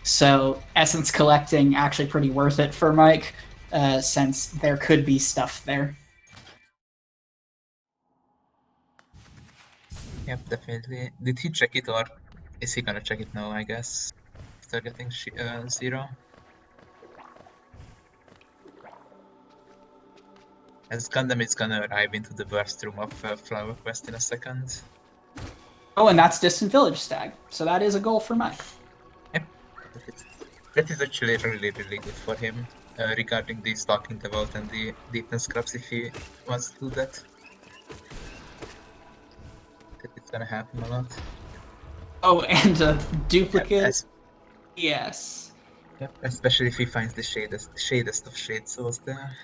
So essence collecting actually pretty worth it for Mike, since there could be stuff there. Yep, definitely. Did he check it, or is he gonna check it now, I guess? After getting 0. As Gundam is gonna arrive into the burst room of Flower Quest in a second. Oh, and that's Distant Village Stag, so that is a goal for Mike. Yep. That is actually really, really good for him, regarding the Stalking Devout and the Deepness Scrubs if he wants to do that. It's gonna happen a lot. Oh, and a duplicate? Yes. Yep, especially if he finds the shadest of shade souls there.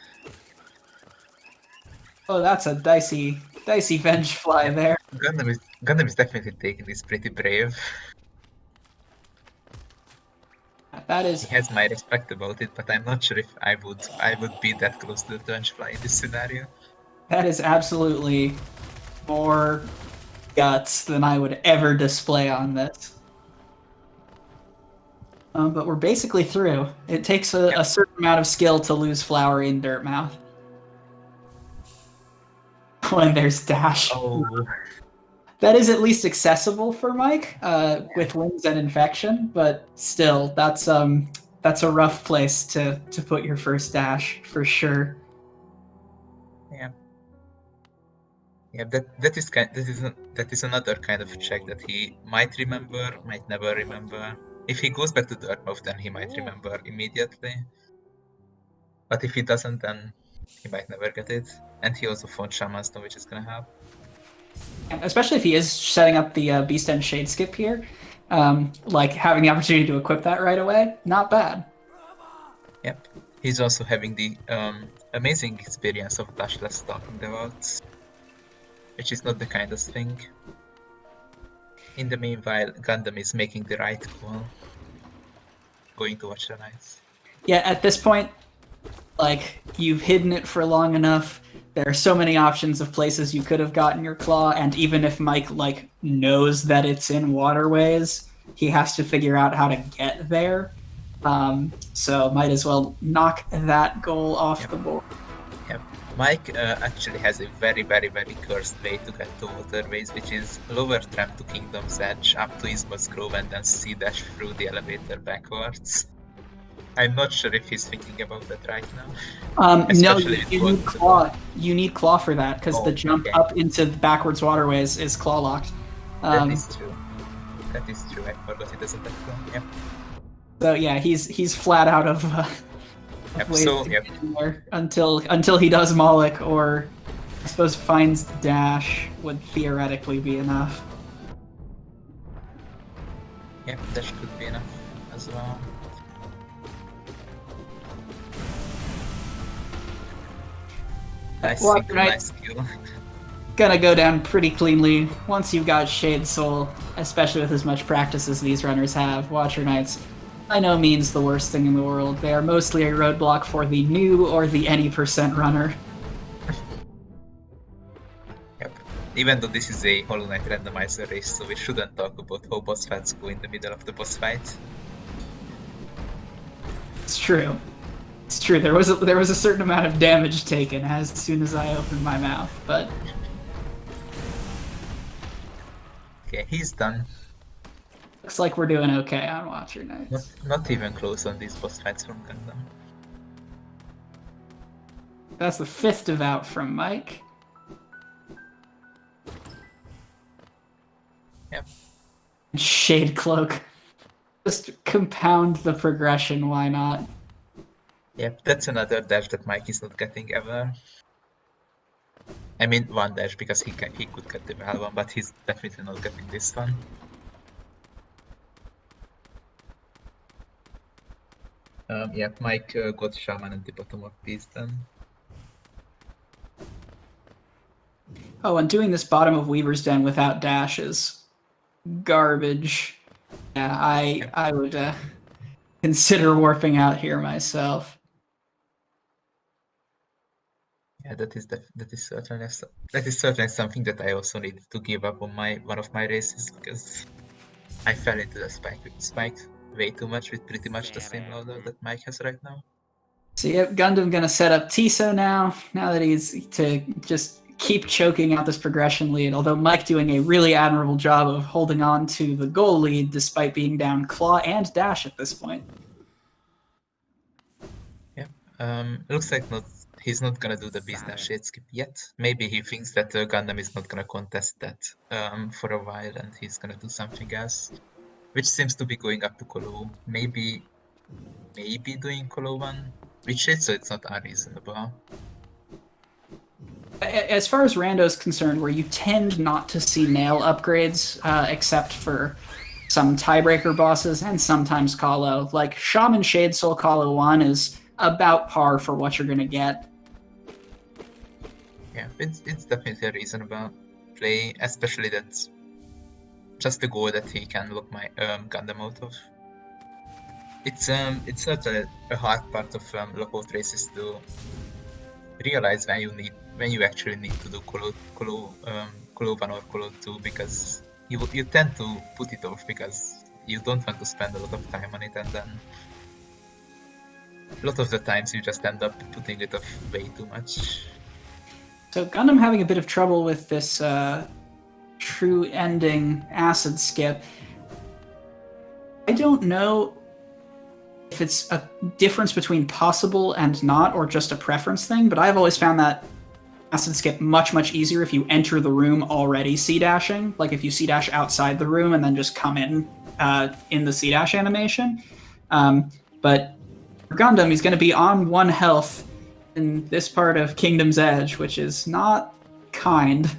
Oh, that's a dicey venge fly there. Gundam is definitely taking this pretty brave. That is. He has my respect about it, but I'm not sure if I would be that close to the venge fly in this scenario. That is absolutely more guts than I would ever display on this. But we're basically through. It takes a certain amount of skill to lose Flowery in Dirtmouth. When there's dash. Oh. That is at least accessible for Mike, with wings and infection, but still, that's a rough place to put your first dash for sure. Yeah. Yeah, that is another kind of check that he might remember, might never remember. If he goes back to Dirtmouth, then he might remember immediately. But if he doesn't, then he might never get it. And he also found Shaman's Stone, which is gonna help. Especially if he is setting up the Beast End Shade Skip here. Like, having the opportunity to equip that right away, not bad. Yep. He's also having the amazing experience of Dashless Stalking Devout, which is not the kindest thing. In the meanwhile, Gundam is making the right call. Going to watch the Knights. Yeah, at this point, like, you've hidden it for long enough. There are so many options of places you could have gotten your claw, and even if Mike, like, knows that it's in waterways, he has to figure out how to get there. So might as well knock that goal off the board. Yep. Mike actually has a very, very, very cursed way to get to waterways, which is lower tramp to Kingdom's Edge, up to Isma's Grove, and then C-dash through the elevator backwards. I'm not sure if he's thinking about that right now. No, you need claw. You need claw for that, because the jump up into the backwards waterways is claw locked. That is true. That is true. I forgot he doesn't have claw. Yeah. So yeah, he's flat out of ways to get there until he does Moloch, or I suppose finds dash would theoretically be enough. Yep, that could be enough as well. Nice Water sync, Knight's nice skill. gonna go down pretty cleanly once you've got Shade Soul, especially with as much practice as these runners have. Watcher Knights, by no means the worst thing in the world. They are mostly a roadblock for the new or the any percent runner. Yep. Even though this is a Hollow Knight randomizer race, so we shouldn't talk about how boss fights go in the middle of the boss fight. It's true. It's true. There was a certain amount of damage taken as soon as I opened my mouth, but Okay, he's done. looks like we're doing okay on Watcher Knights. Not even close on these boss fights from Gundam. That's the 5th devout from Mike. Yep. Shade Cloak. Just compound the progression, why not? Yep, that's another dash that Mike is not getting ever. I mean, one dash because he could get the well one, but he's definitely not getting this one. Yeah, Mike got Shaman at the bottom of piece then. Oh, and doing this bottom of Weaver's Den without dash is garbage. Yeah, I would consider warping out here myself. Yeah, that is certainly something that I also needed to give up on one of my races because I fell into the spike way too much with pretty much the same loadout that Mike has right now. So yep, Gundam gonna set up Tiso now that he's to just keep choking out this progression lead, although Mike doing a really admirable job of holding on to the goal lead despite being down Claw and Dash at this point. Yeah, looks like he's not gonna do the business shade skip yet. Maybe he thinks that Gundam is not gonna contest that for a while and he's gonna do something else, which seems to be going up to Colo. Maybe doing Colo 1, which is so it's not unreasonable. As far as Rando is concerned, where you tend not to see nail upgrades, except for some tiebreaker bosses and sometimes Kalo, like Shaman Shade Soul Kalo 1 is about par for what you're gonna get. Yeah, it's definitely a reasonable play, especially that's just the goal that he can look my Gundam out of. It's certainly a hard part of Lockout races to realize when you actually need to do Colo 1 or Colo 2 because you tend to put it off because you don't want to spend a lot of time on it, and then a lot of the times you just end up putting it off way too much. So Gundam having a bit of trouble with this true ending acid skip. I don't know if it's a difference between possible and not, or just a preference thing, but I've always found that acid skip much easier if you enter the room already C-dashing, like if you C-dash outside the room and then just come in the C-dash animation. But for Gundam, he's going to be on 1 health in this part of Kingdom's Edge, which is not kind.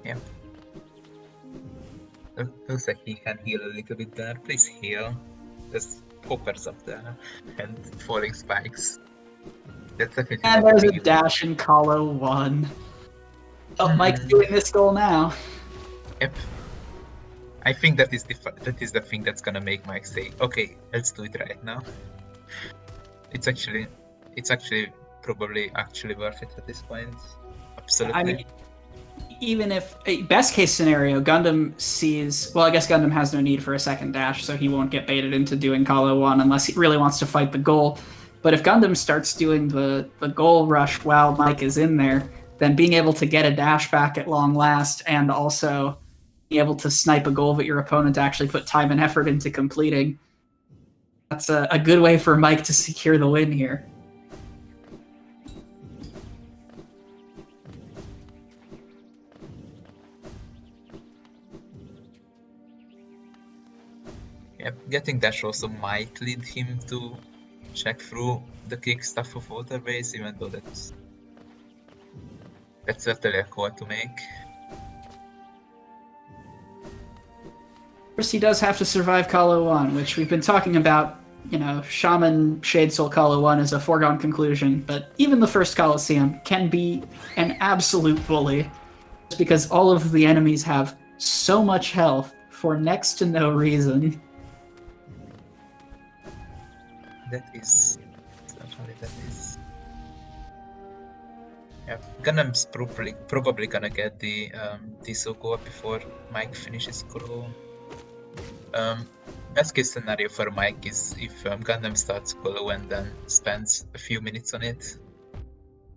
Yeah. Looks like he can heal a little bit there. Please heal. There's poppers up there and falling spikes. That's definitely. And there's a dash in Kalo 1. Oh, Mike's doing this goal now. Yep. I think that is the thing that's gonna make Mike say, "Okay, let's do it right now." It's actually probably worth it at this point. Absolutely. I mean, even if best case scenario, Gundam sees. Well, I guess Gundam has no need for a second dash, so he won't get baited into doing Kalo 1 unless he really wants to fight the goal. But if Gundam starts doing the goal rush while Mike is in there, then being able to get a dash back at long last and also be able to snipe a goal that your opponent actually put time and effort into completing, that's a good way for Mike to secure the win here. Yep, getting dash also might lead him to check through the kick stuff of waterways, even though that's certainly a call to make. First, he does have to survive Kalo 1, which we've been talking about. You know, Shaman Shade Soul Kalo 1 is a foregone conclusion, but even the first Coliseum can be an absolute bully. Just because all of the enemies have so much health for next to no reason. That is... Yeah, Gundam's probably gonna get the Tiso go before Mike finishes Kuro. Best case scenario for Mike is if Gundam starts Kolo and then spends a few minutes on it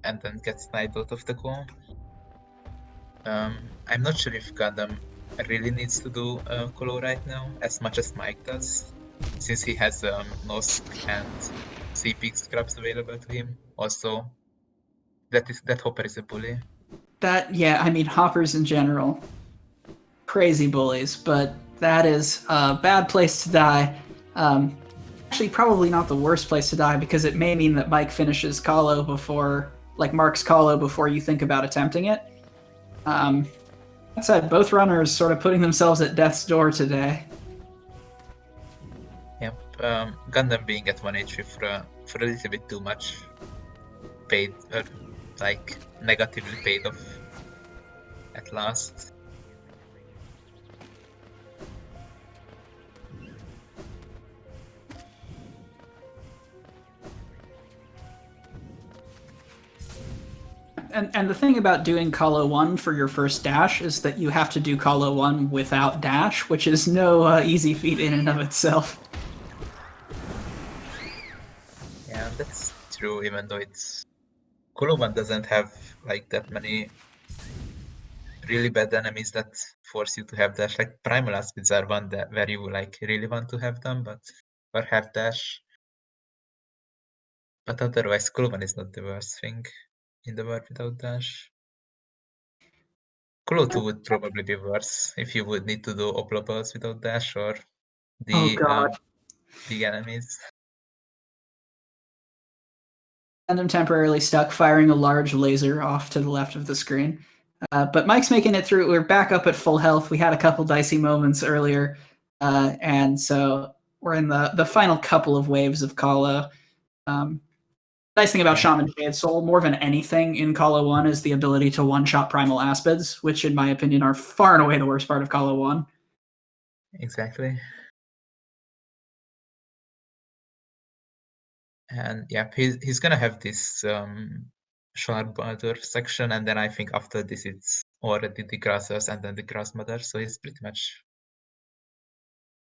and then gets sniped out of the call. I'm not sure if Gundam really needs to do Kolo right now as much as Mike does, since he has Nosk and CP scrubs available to him. Also, that Hopper is a bully. Yeah, I mean, hoppers in general, crazy bullies, but that is a bad place to die. Actually, probably not the worst place to die, because it may mean that Mike finishes Kahlo before, like Mark's Kahlo, before you think about attempting it. That said, both runners sort of putting themselves at death's door today. Yep, Gundam being at 1 HP for a little bit too much paid, like negatively paid off at last. And the thing about doing Kalo 1 for your first dash is that you have to do Kalo 1 without dash, which is no easy feat in and of itself. Yeah, that's true, even though it's... Kolo 1 doesn't have like that many really bad enemies that force you to have dash. Like Primal Aspids are one that where you like really want to have them, but or have dash. But otherwise, Kolo 1 is not the worst thing in the world without dash. Kolo 2 would probably be worse if you would need to do Oplopals without dash or the big enemies. And I'm temporarily stuck firing a large laser off to the left of the screen. But Mike's making it through. We're back up at full health. We had a couple dicey moments earlier, and so we're in the final couple of waves of Kalo. Nice thing about Shaman Shade Soul, more than anything in Kalo 1, is the ability to one-shot Primal Aspids, which in my opinion are far and away the worst part of Kalo 1. Exactly. And yeah, he's gonna have this Sharp Mother section, and then I think after this it's already the Grassers and then the Grass Mother, so he's pretty much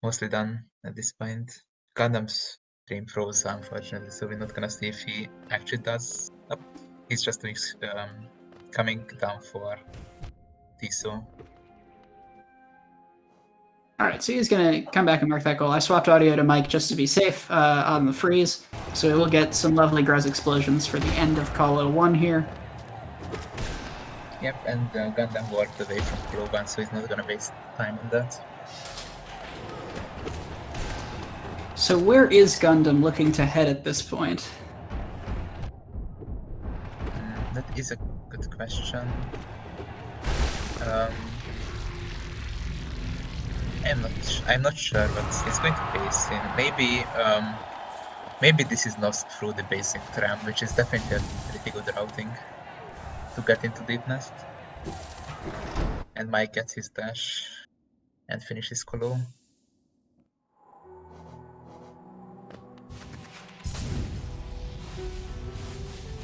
mostly done at this point. Gundam's stream froze, unfortunately, so we're not gonna see if he actually does. Oh, he's just doing coming down for Tiso. Alright, so he's going to come back and mark that goal. I swapped audio to Mike just to be safe on the freeze, so we'll get some lovely Gruz explosions for the end of Kalo 1 here. Yep, and Gundam walked away from Kalo 1, so he's not going to waste time on that. So where is Gundam looking to head at this point? That is a good question. I'm not sure, but it's going to base in. Maybe this is lost through the base in tram, which is definitely a pretty good routing to get into Deep Nest. And Mike gets his dash and finishes Kolo.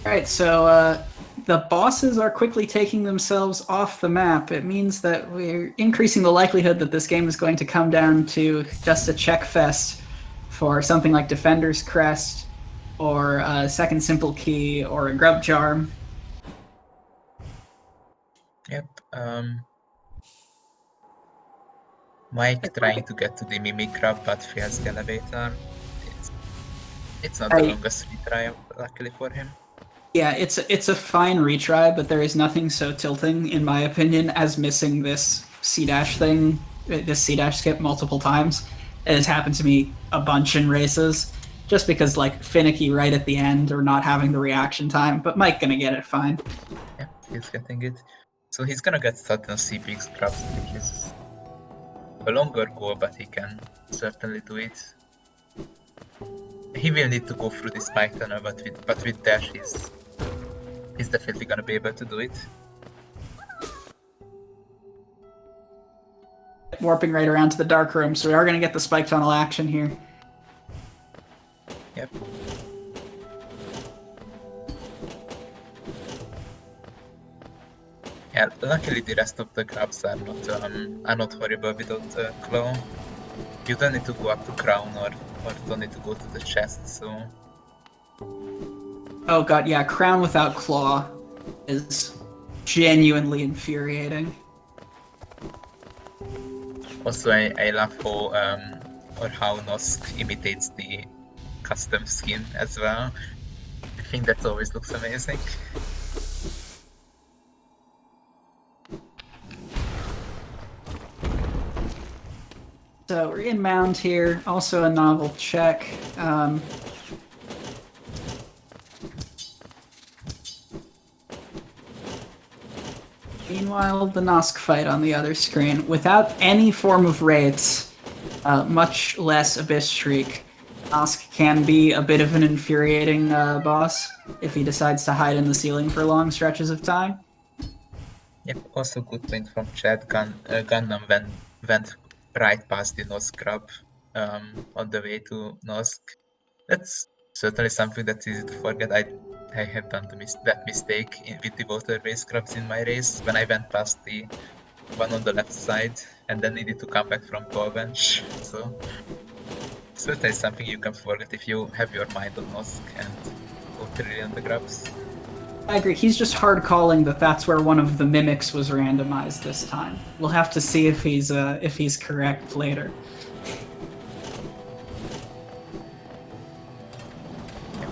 Alright, so the bosses are quickly taking themselves off the map. It means that we're increasing the likelihood that this game is going to come down to just a check fest for something like Defender's Crest, or a Second Simple Key, or a Grub Charm. Yep. Mike trying to get to the Mimic Grub, but fails the elevator. It's not the longest retry, luckily for him. Yeah, it's a fine retry, but there is nothing so tilting, in my opinion, as missing this C-dash thing, this C-dash skip multiple times. It has happened to me a bunch in races, just because, like, finicky right at the end or not having the reaction time, but Mike gonna get it fine. Yeah, he's getting it. So he's gonna get stuck on CP scraps, which is a longer goal, but he can certainly do it. He will need to go through the spike tunnel, but with dash, he's definitely gonna be able to do it. Warping right around to the dark room, so we are going to get the spike tunnel action here. Yep. Yeah, luckily the rest of the grabs are not horrible without claw. You don't need to go up to crown or don't need to go to the chest, so... Oh god, yeah, crown without claw is genuinely infuriating. Also, I love how Nosk imitates the custom skin as well. I think that always looks amazing. So we're in Mound here, also a novel check. Meanwhile, the Nosk fight on the other screen, without any form of wraiths, much less Abyss Shriek, Nosk can be a bit of an infuriating boss if he decides to hide in the ceiling for long stretches of time. Yep, also good point from Chad. Gundam went right past the Nosk grab on the way to Nosk. That's certainly something that's easy to forget. I have done that mistake with the water-based grabs in my race when I went past the one on the left side and then needed to come back from toll bench. So certainly something you can forget if you have your mind on Nosk and go really on the grabs. I agree. He's just hard calling that that's where one of the mimics was randomized this time. We'll have to see if he's correct later. Yep.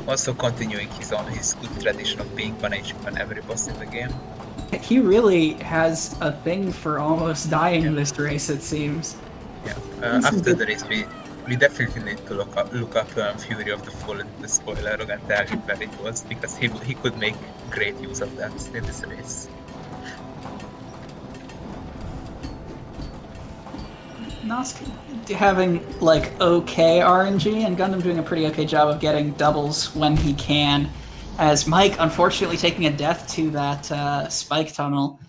Also continuing his good tradition of being 1 HP on every boss in the game. He really has a thing for almost dying this race, it seems. Yeah. After the race, we definitely need to look up Fury of the Fallen, the spoiler, and tell him where it was, because he could make great use of that in this race. Nosk having, like, okay RNG, and Gundam doing a pretty okay job of getting doubles when he can, as Mike unfortunately taking a death to that spike tunnel.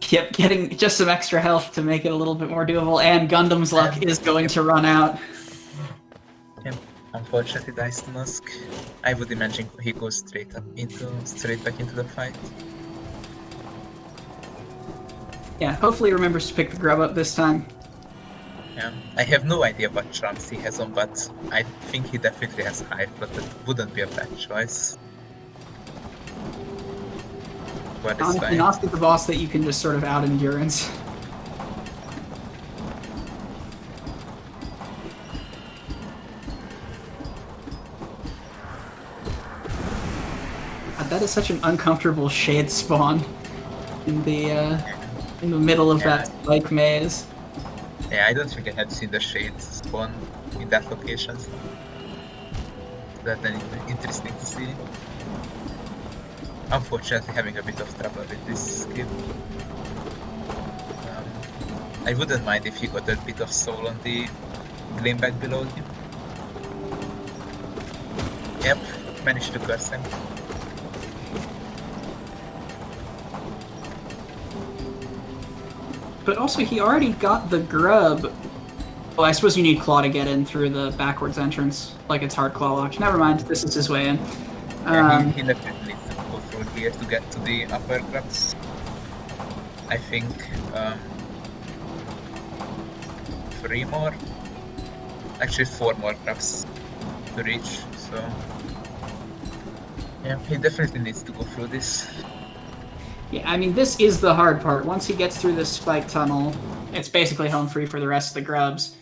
Yep, getting just some extra health to make it a little bit more doable, and Gundam's luck is going to run out. Yep, unfortunately dies to Nosk. I would imagine he goes straight back into the fight. Yeah, hopefully he remembers to pick the grub up this time. Yeah, I have no idea what charms he has on, but I think he definitely has Hive, but that wouldn't be a bad choice. Honestly, Nosk is the boss that you can just sort of out endurance. God, that is such an uncomfortable shade spawn in the middle of that spike maze. Yeah, I don't think I have seen the shade spawn in that location. So that's interesting to see. Unfortunately, having a bit of trouble with this skill. I wouldn't mind if he got a bit of soul on the gleam back below him. Yep, managed to curse him. But also, he already got the grub. Oh, I suppose you need Claw to get in through the backwards entrance, like it's hard Claw locked. Never mind, this is his way in. Yeah, he definitely needs to go through here to get to the upper grabs. I think 3 more, actually 4 more grabs to reach, so yeah, he definitely needs to go through this. Yeah, I mean, this is the hard part. Once he gets through this spike tunnel, it's basically home free for the rest of the grubs.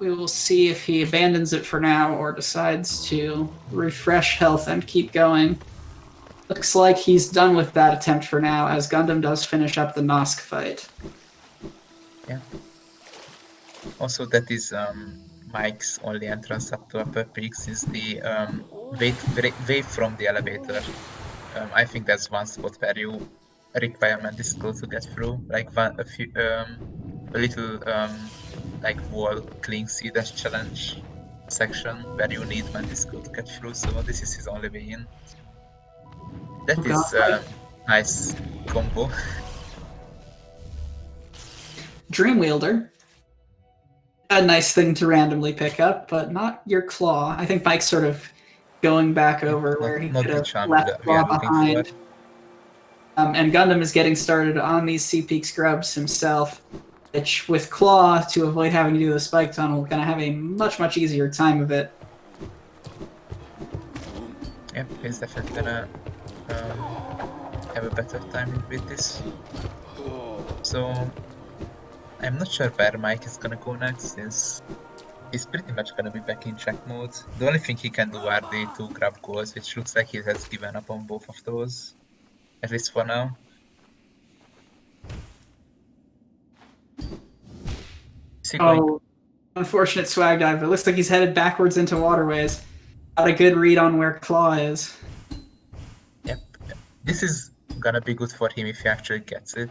We will see if he abandons it for now or decides to refresh health and keep going. Looks like he's done with that attempt for now, as Gundam does finish up the Nosk fight. Yeah. Also, that is Mike's only entrance up to Upper Peaks is the wave from the elevator. I think that's one spot where you requirement is close to get through. Like a little like wall clean dash challenge section where you need Mantis to get through. So this is his only way in. That Oh is god, nice combo. Dreamwielder. A nice thing to randomly pick up, but not your claw. I think Mike's sort of going back over where he Not could the have charm left we are claw looking for. behind. And Gundham is getting started on these C-Peak scrubs himself, which with Claw, to avoid having to do the spike tunnel, gonna have a much easier time of it. Yeah, he's definitely gonna have a better time with this. So I'm not sure where Mike is gonna go next, since he's pretty much gonna be back in check mode. The only thing he can do are the 2 grab goals, which looks like he has given up on both of those, at least for now. Is he going? Oh, unfortunate swag dive. It looks like he's headed backwards into waterways. Got a good read on where Claw is. Yep. This is gonna be good for him if he actually gets it.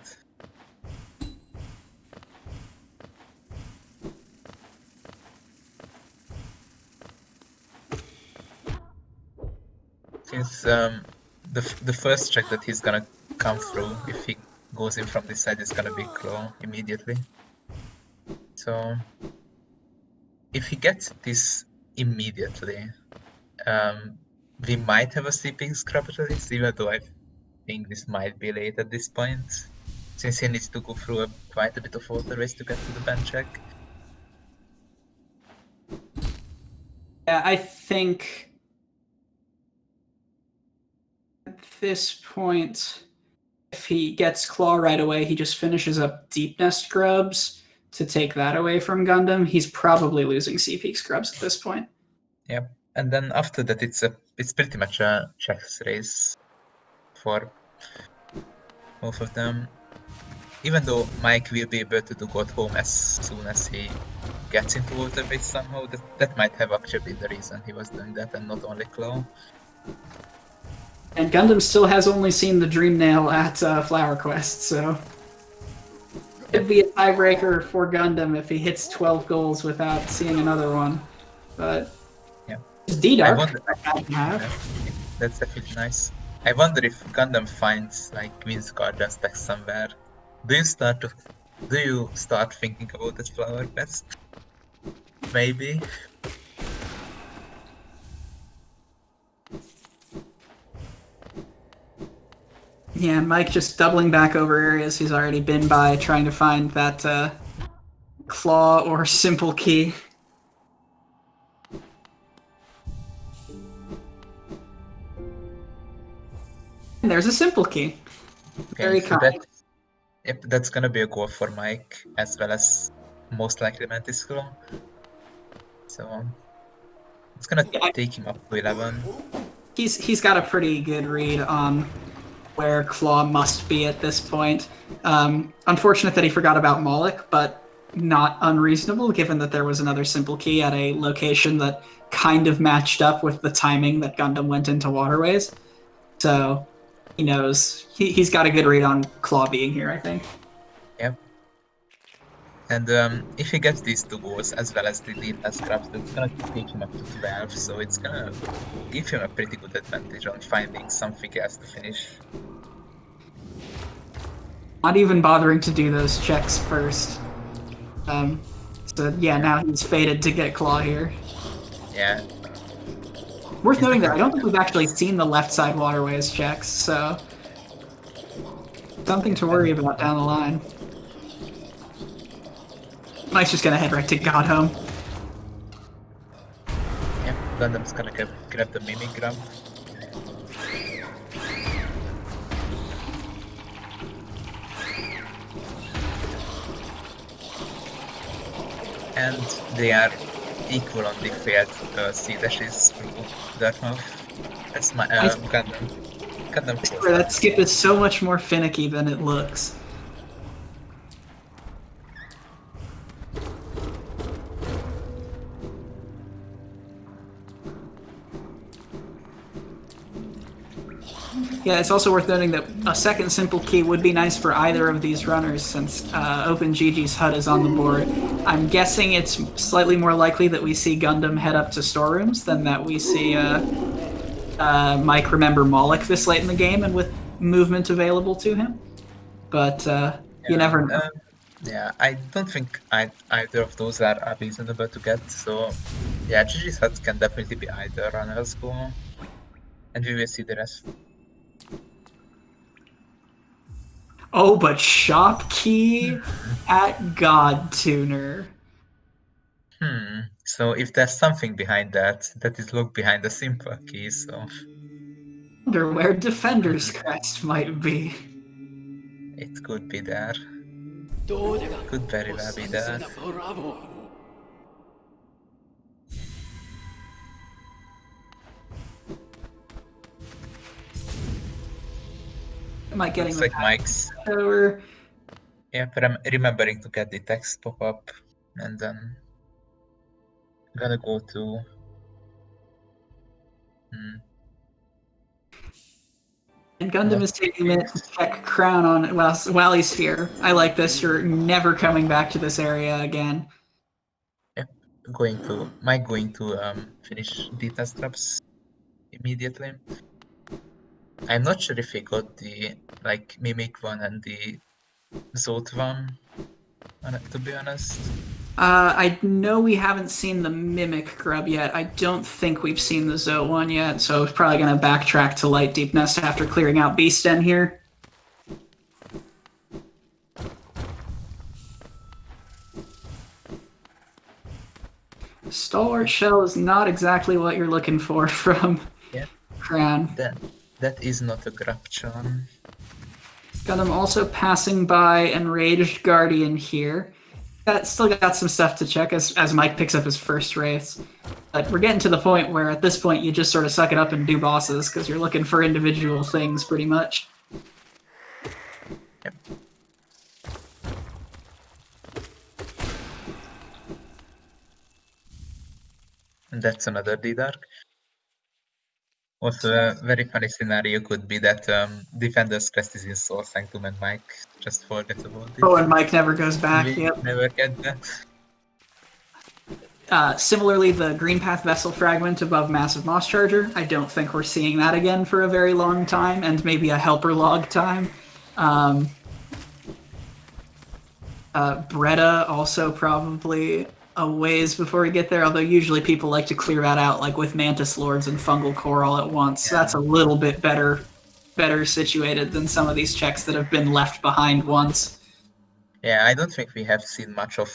Since the first check that he's gonna come through, if he goes in from this side, is gonna be Claw immediately. So if he gets this immediately, we might have a sleeping scrub at least, even though I think this might be late at this point, since he needs to go through quite a bit of waterways to get to the bench check. Yeah, I think at this point, if he gets Claw right away, he just finishes up Deep Nest Grubs to take that away from Gundam. He's probably losing C-Peak Scrubs at this point. Yep. And then after that, it's pretty much a chess race for both of them. Even though Mike will be able to go home as soon as he gets into waterways somehow, that might have actually been the reason he was doing that, and not only Claw. And Gundam still has only seen the Dream Nail at Flower Quest, so it'd be a tiebreaker for Gundam if he hits 12 goals without seeing another one. But yeah, D-Dark. That's definitely nice. I wonder if Gundam finds like Queen's Guardian stack somewhere. Do you start thinking about that Flower Quest? Maybe. Yeah, Mike just doubling back over areas he's already been by, trying to find that claw or simple key. And there's a simple key. Very so kind. that's gonna be a goal for Mike, as well as most likely Mantis Claw. So it's gonna take him up to 11. He's got a pretty good read on where Claw must be at this point. Unfortunate that he forgot about Moloch, but not unreasonable given that there was another simple key at a location that kind of matched up with the timing that Gundam went into waterways. So he knows he's got a good read on Claw being here, I think. Yep. And if he gets these 2 goals as well as the Deep Nest Scraps, that's gonna take him up to 12, so it's gonna give him a pretty good advantage on finding something else to finish. Not even bothering to do those checks first. So yeah, now he's fated to get Claw here. Yeah. Worth noting that I don't think we've actually seen the left side waterways checks, so something to worry about down the line. Mike's just gonna head right to Godhome. Yeah, Gundam's gonna grab the Mimic Grab. And they are equal on the failed C-dashes through Dartmouth. That's my Gundam. That skip is so much more finicky than it looks. Yeah, it's also worth noting that a second simple key would be nice for either of these runners since OpenGG's HUD is on the board. I'm guessing it's slightly more likely that we see Gundam head up to storerooms than that we see Mike remember Moloch this late in the game and with movement available to him. But you never know. Yeah, I don't think either of those are reasonable to get. So, yeah, Gigi's Hut can definitely be either runner's goal, and we will see the rest. Oh, but shop key at God Tuner. So if there's something behind that, that is locked behind the simple key, so Wonder where Defender's Crest might be. it could be there. Could very well be there. Am I getting Looks like Mike's. over? Yeah, but I'm remembering to get the text pop up, and then I'm gonna go to. And Gundam is taking a minute to check Crown on it while he's here. I like this. You're never coming back to this area again. Yep, Mike going to finish the test traps immediately. I'm not sure if he got the Mimic one and the Zot one, to be honest. I know we haven't seen the Mimic Grub yet. I don't think we've seen the Zoe one yet, so it's probably going to backtrack to Light Deep Nest after clearing out Beast Den here. Stalwart Shell is not exactly what you're looking for from Crown. That is not a grab charm. Gundam also passing by Enraged Guardian here. Still got some stuff to check as Mike picks up his first race. But we're getting to the point where at this point you just sort of suck it up and do bosses because you're looking for individual things pretty much. Yep. And that's another D-Dark. Also, a very funny scenario could be that Defender's Crest is in Soul Sanctum and Mike just forgets about it. Oh, and Mike never goes back. We never get that. Similarly, the Green Path Vessel fragment above Massive Moss Charger, I don't think we're seeing that again for a very long time, and maybe a helper log time. Bretta also probably a ways before we get there, although usually people like to clear that out like with Mantis Lords and Fungal Core all at once. So that's a little bit better situated than some of these checks that have been left behind once. Yeah, I don't think we have seen much of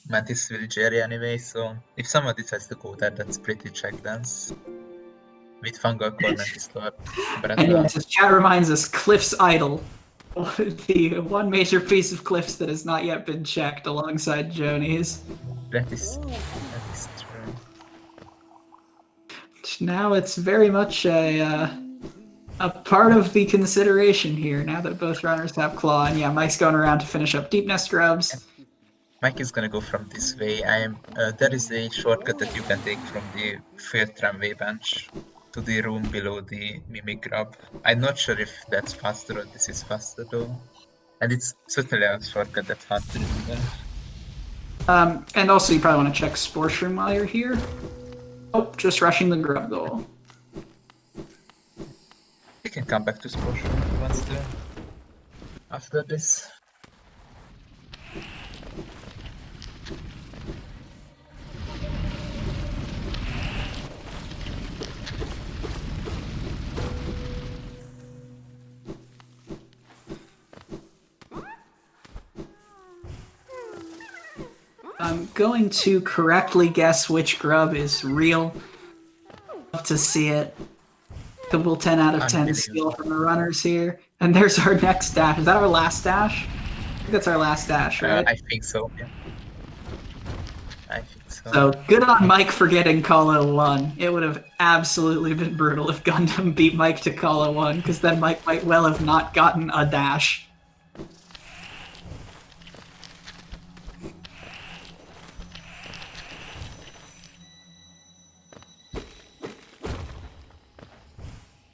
Mantis Villageria anyway, so if somebody has to go there, that's pretty check dance. With Fungal Core, Mantis Lord, Bretta. And yes, as chat reminds us, Cliff's Idol. The one major piece of Cliffs that has not yet been checked alongside Joni's. That is true. Now it's very much a part of the consideration here, now that both runners have Claw. And yeah, Mike's going around to finish up Deep Nest Grubs. Mike is gonna go from this way. There is a shortcut that you can take from the third tramway bench to the room below the Mimic Grub. I'm not sure if that's faster or this is faster though. And it's certainly a shortcut that's hard to remember. And also you probably want to check Spore Shroom while you're here. Oh, just rushing the Grub goal. You can come back to Spore Shroom if you want to after this. I'm going to correctly guess which grub is real. Love to see it. Couple 10 out of 10 skill from the runners here. And there's our next dash. Is that our last dash? I think that's our last dash, right? I think so, yeah. I think so. So good on Mike for getting Call 01. It would have absolutely been brutal if Gundam beat Mike to Call 01, because then Mike might well have not gotten a dash.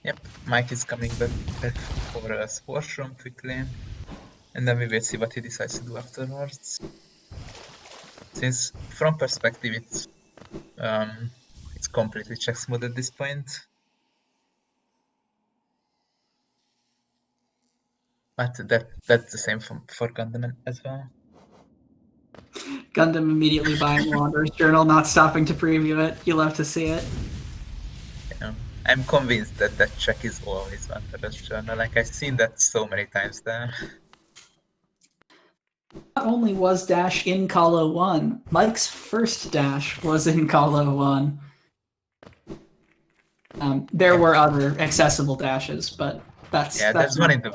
Yep, Mike is coming back for a sports room quickly, and then we will see what he decides to do afterwards. Since from perspective it's completely check smooth at this point. But that's the same for Gundham as well. Gundam immediately buying Wanderer's Journal, not stopping to preview it. You love to see it. Yeah. I'm convinced that that check is always Wanderer's Journal. Like, I've seen that so many times there. Not only was Dash in Colo 1, Mike's first Dash was in Colo 1. There were other accessible dashes, but that's one in the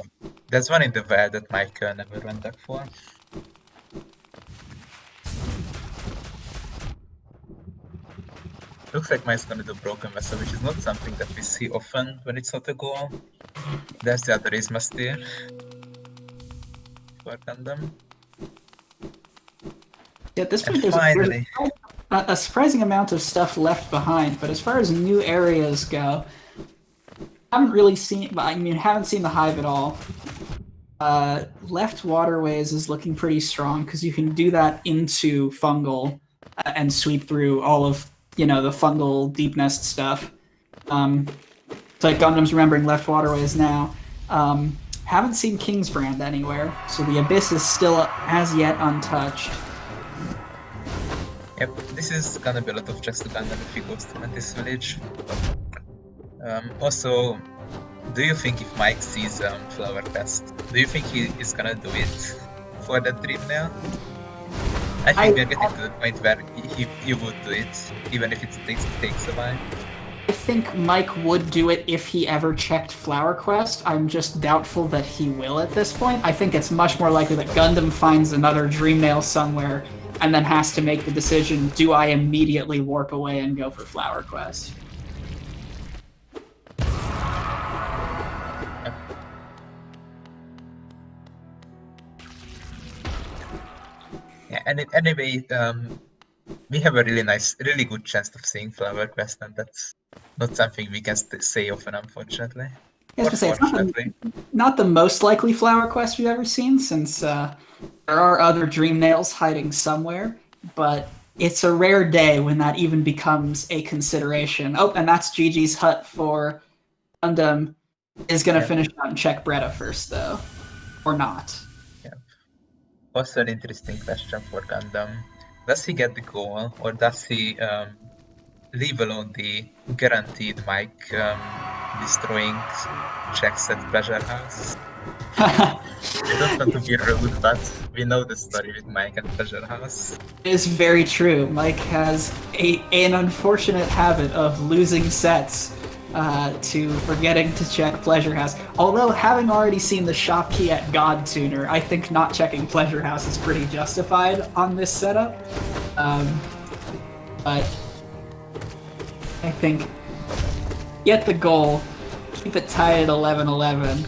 world that Mike never went back for. Looks like Mike's gonna do Broken Vessel, which is not something that we see often when it's not a goal. There's the other Isma steer for Gundam. Yeah, at this point, there's a surprising amount of stuff left behind, but as far as new areas go, haven't seen the Hive at all. Left Waterways is looking pretty strong because you can do that into Fungal and sweep through all of the Fungal Deep Nest stuff. It's like Gundam's remembering Left Waterways now. Haven't seen Kingsbrand anywhere, so the Abyss is still as yet untouched. Yep, this is gonna be a lot of checks to Gundam if he goes to Mantis Village. Also, do you think if Mike sees Flower Quest, do you think he is gonna do it for that dream now? I think we're getting to the point where he would do it, even if it takes a while. I think Mike would do it if he ever checked Flower Quest. I'm just doubtful that he will at this point. I think it's much more likely that Gundam finds another Dreamnail somewhere and then has to make the decision, do I immediately warp away and go for Flower Quest? Yeah, and anyway, we have a really good chance of seeing Flower Quest, and that's not something we can say often, unfortunately. I was gonna say, it's not the most likely Flower Quest we've ever seen, since there are other Dreamnails hiding somewhere, but it's a rare day when that even becomes a consideration. Oh, and that's Gigi's hut for Gundam. Is gonna finish out and check Bretta first, though. Or not. Yeah. Also an interesting question for Gundam. Does he get the goal, or does he leave alone the guaranteed Mike destroying checks at Pleasure House? I don't want to be rude, but we know the story with Mike at Pleasure House. It is very true. Mike has an unfortunate habit of losing sets to forgetting to check Pleasure House. Although, having already seen the shop key at God Tuner, I think not checking Pleasure House is pretty justified on this setup. But I think get the goal, keep it tied at 11-11.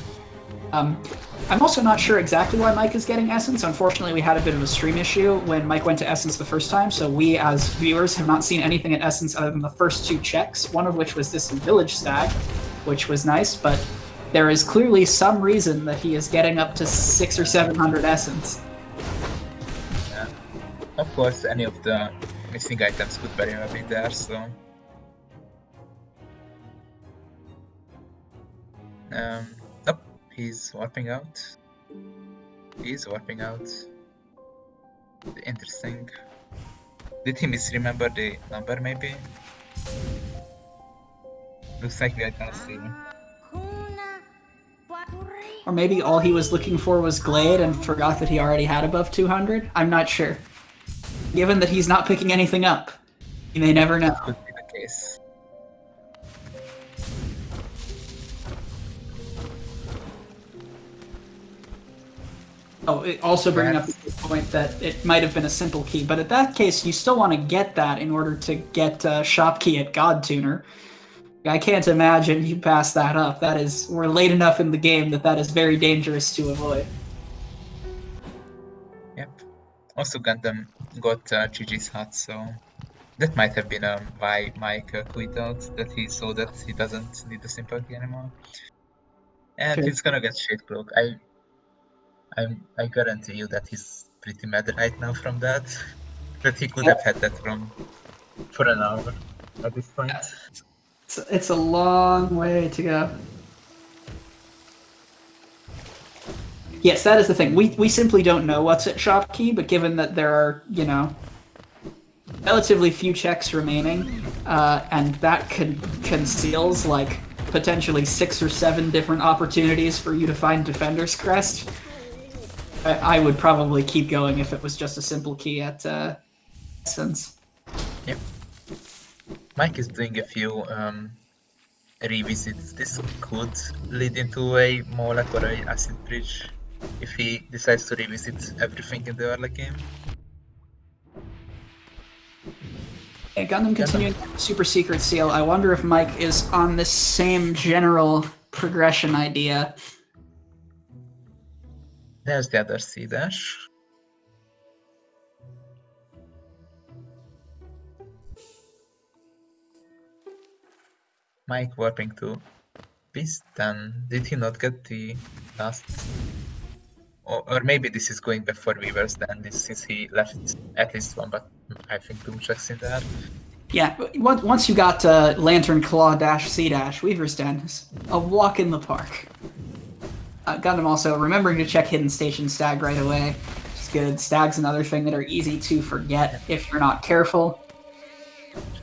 I'm also not sure exactly why Mike is getting Essence. Unfortunately, we had a bit of a stream issue when Mike went to Essence the first time, so we as viewers have not seen anything at Essence other than the first two checks, one of which was this Village Stag, which was nice, but there is clearly some reason that he is getting up to 600 or 700 Essence. Yeah. Of course, any of the missing items could very well be there, so... Nope, he's warping out. He's warping out. Interesting. Did he misremember the number, maybe? Looks like we are gonna see. Or maybe all he was looking for was Glade and forgot that he already had above 200? I'm not sure. Given that he's not picking anything up, you may never know. Could be the case. Oh, it also bringing up the point that it might have been a simple key, but in that case, you still want to get that in order to get shop key at God Tuner. I can't imagine you pass that up. We're late enough in the game that is very dangerous to avoid. Yep. Also, Gundam got Gigi's hut, so That might have been why Mike quit out, that he saw that he doesn't need the sympathy anymore. And Good. he's gonna get shit cloak. I guarantee you that he's pretty mad right now from that. That he could have had that for an hour at this point. It's a long way to go. Yes, that is the thing. We simply don't know what's at Shopkey, but given that there are, you know, relatively few checks remaining, and that conceals like potentially 6 or 7 different opportunities for you to find Defender's Crest, I would probably keep going if it was just a simple key at Essence. Yep. Mike is doing a few revisits. This could lead into a Molek or a Acid Bridge if he decides to revisit everything in the early game. Yeah, Gundam continuing Super Secret Seal. I wonder if Mike is on this same general progression idea. There's the other C dash. Mike warping to Piston. Did he not get the last? Or maybe this is going before Weavers then, since he left at least one, but I think 2 checks in there. Yeah, once you got Lantern Claw dash C dash, Weaver's Den is a walk in the park. Gundam also remembering to check Hidden Station Stag right away, which is good. Stag's another thing that are easy to forget if you're not careful.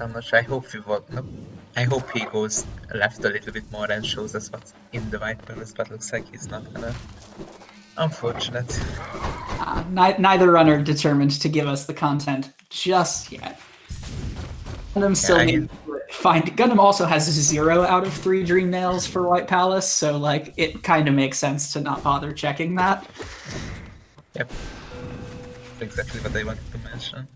I'm not sure. I hope I hope he goes left a little bit more and shows us what's in the white palace, but looks like he's not gonna. Unfortunate. Neither runner determined to give us the content just yet. Gundam still needs to find. Gundam also has 0 out of 3 Dream Nails for White Palace, so like it kind of makes sense to not bother checking that. Yep. Exactly what I wanted to mention.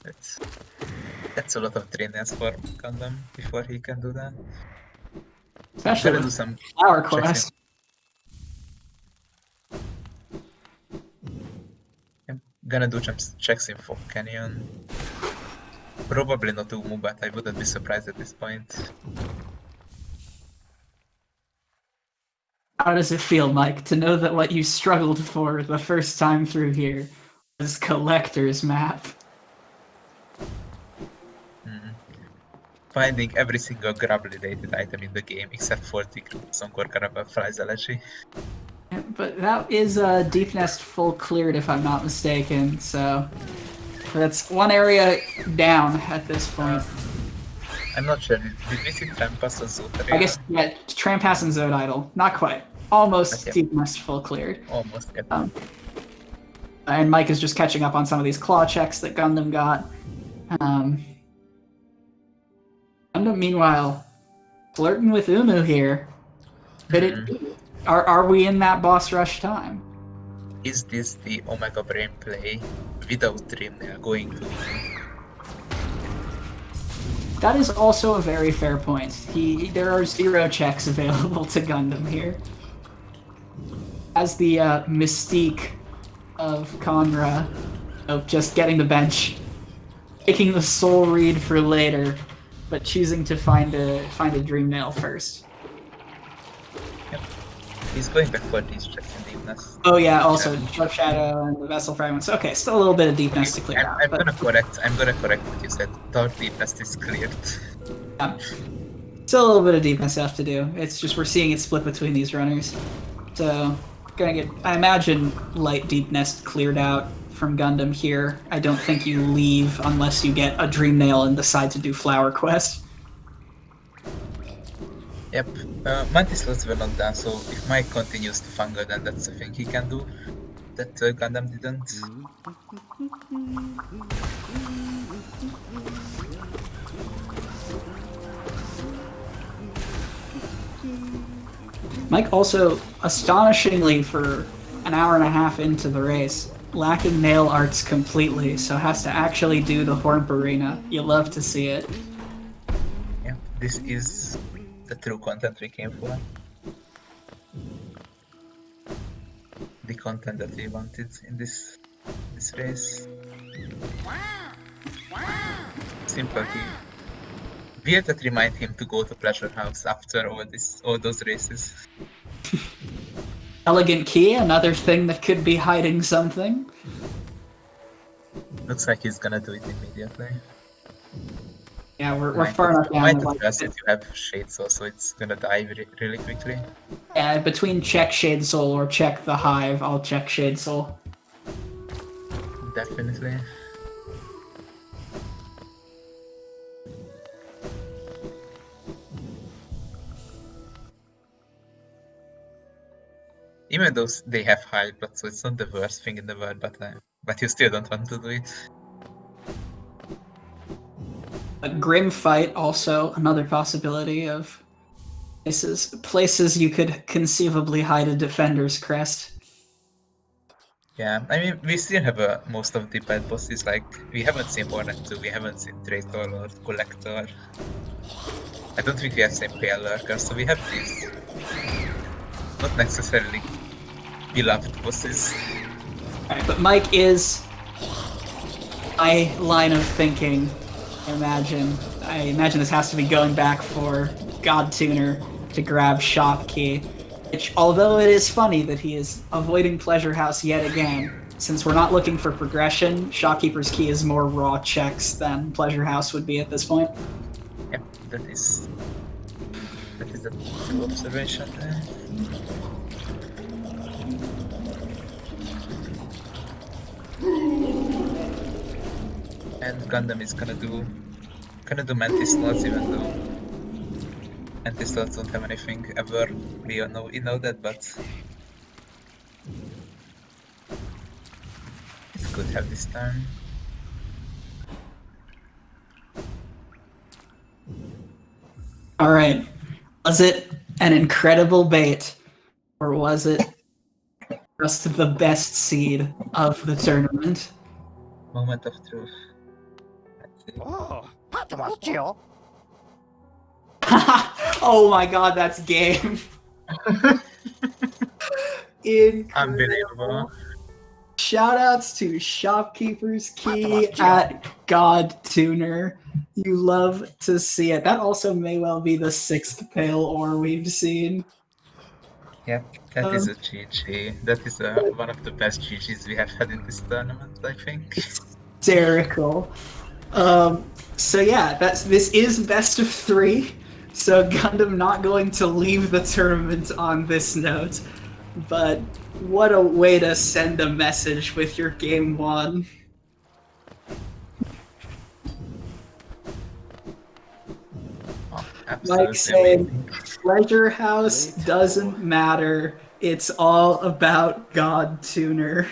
That's a lot of Dream Nails for Gundam before he can do that. Especially Gotta with do some Flower Quest. I'm gonna do some checks in Fog Canyon. Probably not Umu, but I wouldn't be surprised at this point. How does it feel, Mike, to know that what you struggled for the first time through here was Collector's Map? Finding every single grab-related item in the game except for the Zonkor Karabakh Fries Elegy. Yeah, but that is Deep Nest full cleared, if I'm not mistaken, so that's one area down at this point. I'm not sure. Did we see Trampas or Zoot? I guess, yeah, Trampass and Zode Idol. Not quite. Almost Deep Nest full cleared. Almost, yep. And Mike is just catching up on some of these claw checks that Gundam got. Gundam, meanwhile, flirting with Umu here. Could it be? Are we in that boss rush time? Is this the Omega Brain play without Dream Nail going to? That is also a very fair point. There are 0 checks available to Gundam here. As the mystique of Conra, of just getting the bench, taking the soul read for later, but choosing to find a Dream Nail first. Yep. He's going back for these checks in Deepness. Oh yeah, also Dark Shadow and the Vessel Fragments. Okay, still a little bit of Deepness to clear out. I'm gonna correct what you said. Dark Deepness is cleared. Yeah. Still a little bit of Deepness left to do. It's just we're seeing it split between these runners. So gonna get, I imagine, light Deep Nest cleared out from Gundam here. I don't think you leave unless you get a Dream Nail and decide to do Flower Quest. Yep. Mantis slots were not done, so if Mike continues to fungal, then that's the thing he can do that Gundam didn't. Mike also, astonishingly for an hour and a half into the race, lacking nail arts completely, so has to actually do the Hornp Arena. You love to see it. Yeah, this is the true content we came for. The content that we wanted in this race. simple key. Weird that remind him to go to Pleasure House after all those races. Elegant key, another thing that could be hiding something. Looks like he's gonna do it immediately. Yeah, we're far enough down. Might as well, since you have Shades also, it's gonna die really quickly. Yeah, between check Shade Soul or check the Hive, I'll check Shade Soul. Definitely. Even though they have high blood, so it's not the worst thing in the world, but you still don't want to do it. A Grim Fight, also another possibility of places you could conceivably hide a Defender's Crest. Yeah, I mean, we still have most of the bad bosses, like, we haven't seen Hornet 2, we haven't seen Traitor or Collector. I don't think we have seen Pale Lurker, so we have these not necessarily beloved bosses. Right, but Mike is my line of thinking. I imagine this has to be going back for God Tuner to grab Shop Key, which, although it is funny that he is avoiding Pleasure House yet again, since we're not looking for progression, Shopkeeper's Key is more raw checks than Pleasure House would be at this point. Yep, that is a true observation there. And Gundam is gonna do Mantis slots, even though Mantis slots don't have anything ever. We know that, but it could have this time. All right, was it an incredible bait, or was it just the best seed of the tournament? Moment of truth. Oh, oh my god, that's game. Incredible. Unbelievable. Shoutouts to Shopkeeper's Key at God Tuner. You love to see it. That also may well be the 6th Pale Ore we've seen. Yep, that is a GG. That is one of the best GGs we have had in this tournament, I think. Hysterical. So yeah, this is best of 3. So Gundam not going to leave the tournament on this note, but what a way to send a message with your game 1. Oh, Like saying, Pleasure House doesn't matter. It's all about God Tuner.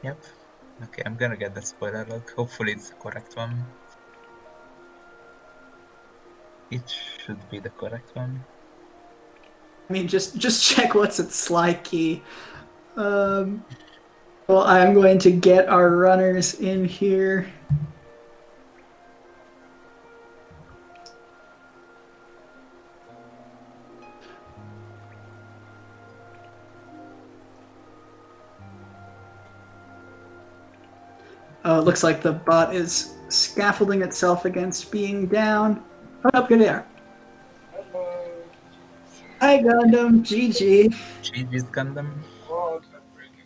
Yep. Okay, I'm gonna get the spoiler log. Hopefully it's the correct one. It should be the correct one. I mean, just check what's at Sly Key. Well, I'm going to get our runners in here. Oh, it looks like the bot is scaffolding itself against being down. Oh, good there. Hi, Gundam. GG. GG's Gundam. Oh, that's breaking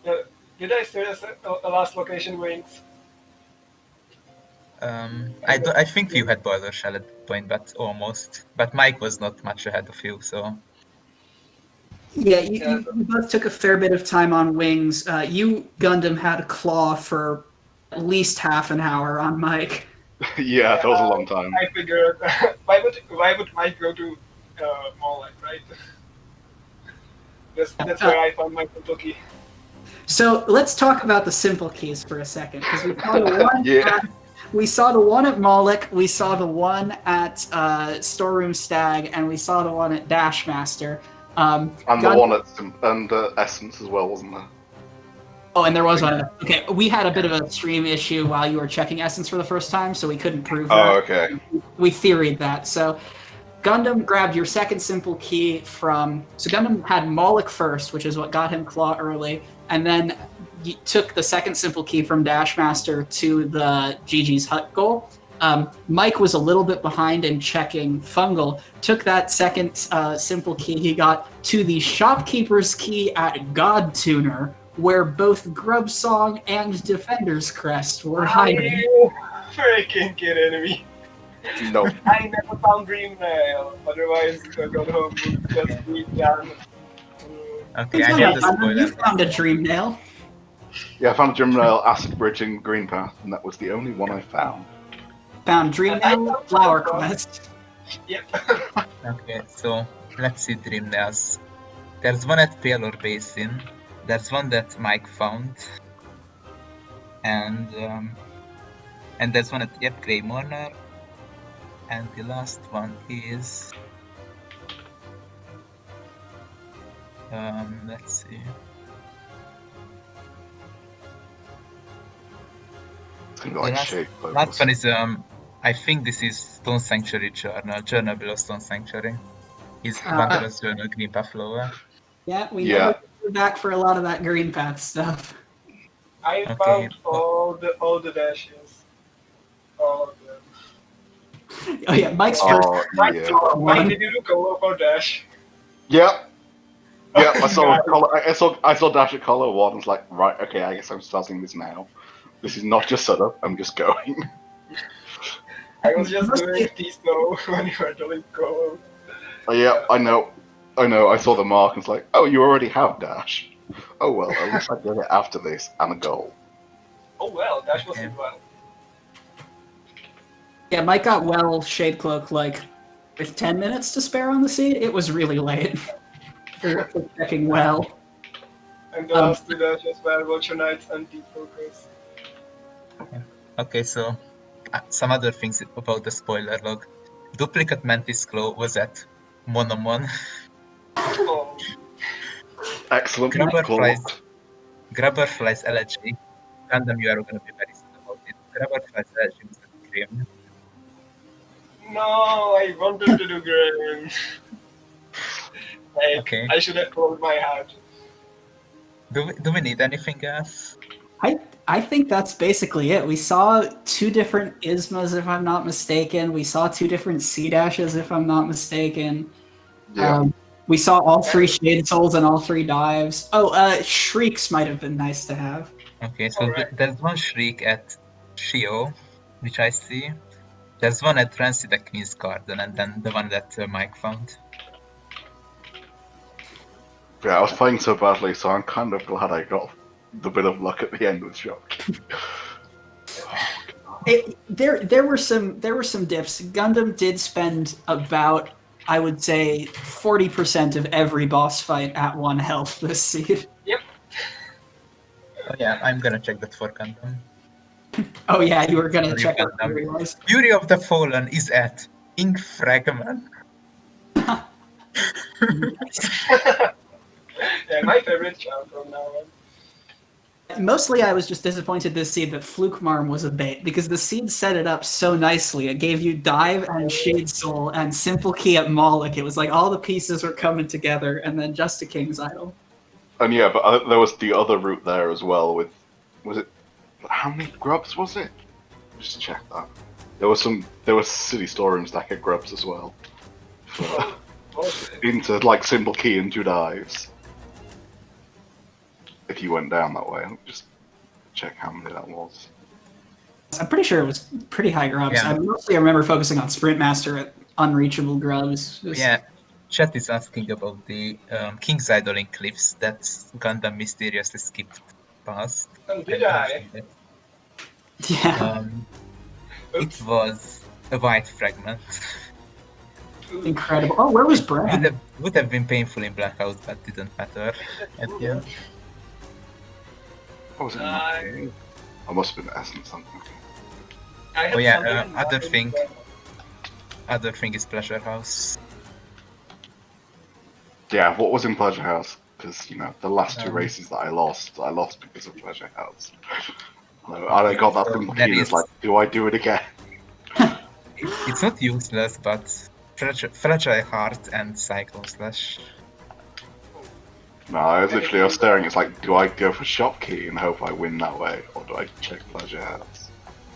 great. Did I say the last location wins? I think you had Boiler Shell at that point, but almost. But Mike was not much ahead of you, so. Yeah, you both took a fair bit of time on Wings. You, Gundam, had Claw for at least half an hour on Mike. Yeah, that was a long time. I figured, why would Mike go to Molech, right? That's where I found my Kentucky. So let's talk about the simple keys for a second, because we saw the one. Yeah. We saw the one at Molech, we saw the one at Storeroom Stag, and we saw the one at Dashmaster. And the one at Essence as well, wasn't there? Oh, and there was one. Okay, we had a bit of a stream issue while you were checking Essence for the first time, so we couldn't prove that. Oh, okay. We theoried that. So Gundam grabbed your second simple key from... So Gundam had Molech first, which is what got him Claw early, and then took the second simple key from Dashmaster to the GG's Hut goal. Mike was a little bit behind in checking Fungal, took that second simple key he got to the shopkeeper's key at God Tuner, where both Grub Song and Defender's Crest were hiding. You freaking kidding me. No. I never found Dream Nail, otherwise Gundham would just be done. Okay, I Yeah, need the Gundham, you spoiler. found a dream nail. Yeah, I found a gym rail, acid bridge, and green path, and that was the only one I found. Found dream nail, flower quest. Yep. Okay, so let's see Dream Nails. There's one at Paler Basin. There's one that Mike found. And there's one at Grey Mourner. And the last one is let's see. It's gonna be like Last- shape Last one is I think this is Stone Sanctuary Journal below Stone Sanctuary. Is Wanderer's Journal Green Path Flower. Yeah, we Yeah. never go back for a lot of that green path stuff. I Okay. found all the dashes. All of them. Oh yeah, Mike's first. Oh, Mike, yeah. Mike, did you do color for dash? Yep. Yeah, I saw I saw Dash at color one. I was like, right, okay, I guess I'm starting this now. This is not just setup. I'm just going. I was just doing T-Snow when you were doing color. Oh, yeah, I know. I saw the mark and it's like, oh, you already have Dash. Oh well, at least I get it after this and a goal. Oh well, dash was Okay. well. Yeah, Mike got well Shade Cloak like with 10 minutes to spare on the seed. It was really late for checking well. And the last two dashes were Vulture Knights and Deep Focus. Okay, so some other things about the spoiler log. Duplicate Mantis Claw was at Monomon. Oh, Excellent. Grubber Cool. flies LG. Gundham, you are going to be very sad about it. Grubber flies LG was at Grim. no, I wanted to do green. Okay. I should have closed my heart. Do we need anything else? I think that's basically it. We saw two different Ismas, if I'm not mistaken. We saw two different C dashes, if I'm not mistaken. Yeah. We saw all three Shade Souls and all three dives. Oh, Shrieks might have been nice to have. Okay, so Alright. there's one Shriek at Shio, which I see. There's one at Rancid at Queen's Garden, and then the one that Mike found. Yeah, I was playing so badly, so I'm kind of glad I got the bit of luck at the end with Shock. There were some dips. Gundam did spend about, I would say, 40% of every boss fight at 1 health this seed. Oh yeah, I'm gonna check that for Gundam. Oh yeah, you were gonna Sorry check out about that. where he was. Fury of the Fallen is at Ink Fragment. Yeah, my favorite child from now on. Mostly I was just disappointed this seed that Fluke Marm was a bait, because the seed set it up so nicely. It gave you Dive and Shade Soul and Simple Key at Moloch. It was like all the pieces were coming together, and then just a King's Idol. And yeah, but there was the other route there as well with, was it, how many grubs was it? Just check that. There was city storerooms that had grubs as well. Into like Simple Key and 2 dives. If you went down that way, just check how many that was. I'm pretty sure it was pretty high grubs. Yeah. I mostly remember focusing on Sprint Master at unreachable grubs. Just- Yeah, chat is asking about the King's Idol in Cliffs that Gundam mysteriously skipped past. And did I? Yeah, It was a white fragment. incredible. Oh, where was Brad? Would have been painful in Blackout, but didn't matter at the end. What was it? I- I must have been Essence something. I had Oh, yeah, something in other mind, thing. but- Other thing is Pleasure House. Yeah, what was in Pleasure House? Because, you know, the last 2 Um, races that I lost because of Pleasure House. No, I got that Simple That Key, it's is- like, do I do it again? It's not useless, but Fragile Heart and Cyclone Slash. No, I was staring. It's like, do I go for shop key and hope I win that way, or do I check pleasure hats?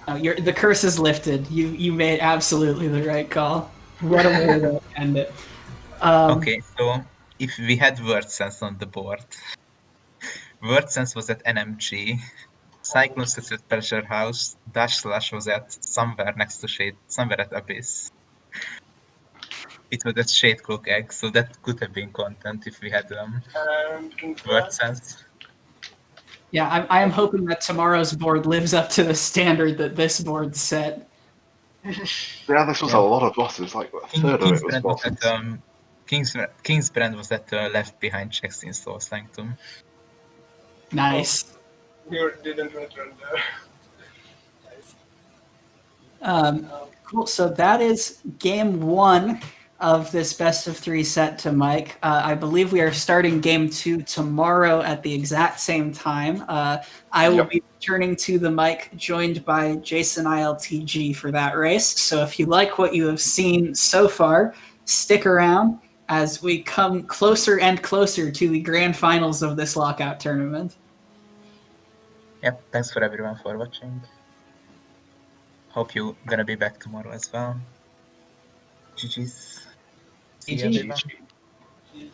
No, the curse is lifted. You made absolutely the right call. What a way to end it. Okay, so if we had word sense on the board, word sense was at NMG, Cyclone sits at Pleasure House, Dash Slash was at somewhere next to Shade, somewhere at Abyss. It was at Shade Cloak Egg, so that could have been content if we had And word sense. Yeah, I am hoping that tomorrow's board lives up to the standard that this board set. Yeah, this was Yeah. a lot of bosses. Like a third of it was Kingsbrand was bosses. at Kingsbrand was at left behind checks in Soul Sanctum. Nice. you didn't return there. Nice. Cool. So that is game one of this best of three set to Mike. I believe we are starting game two tomorrow at the exact same time. I will be returning to the mic, joined by Jason ILTG for that race. So if you like what you have seen so far, stick around as we come closer and closer to the grand finals of this Lockout tournament. Yep, thanks for everyone for watching. Hope you're gonna be back tomorrow as well. GG's. See you GG. everyone. GG.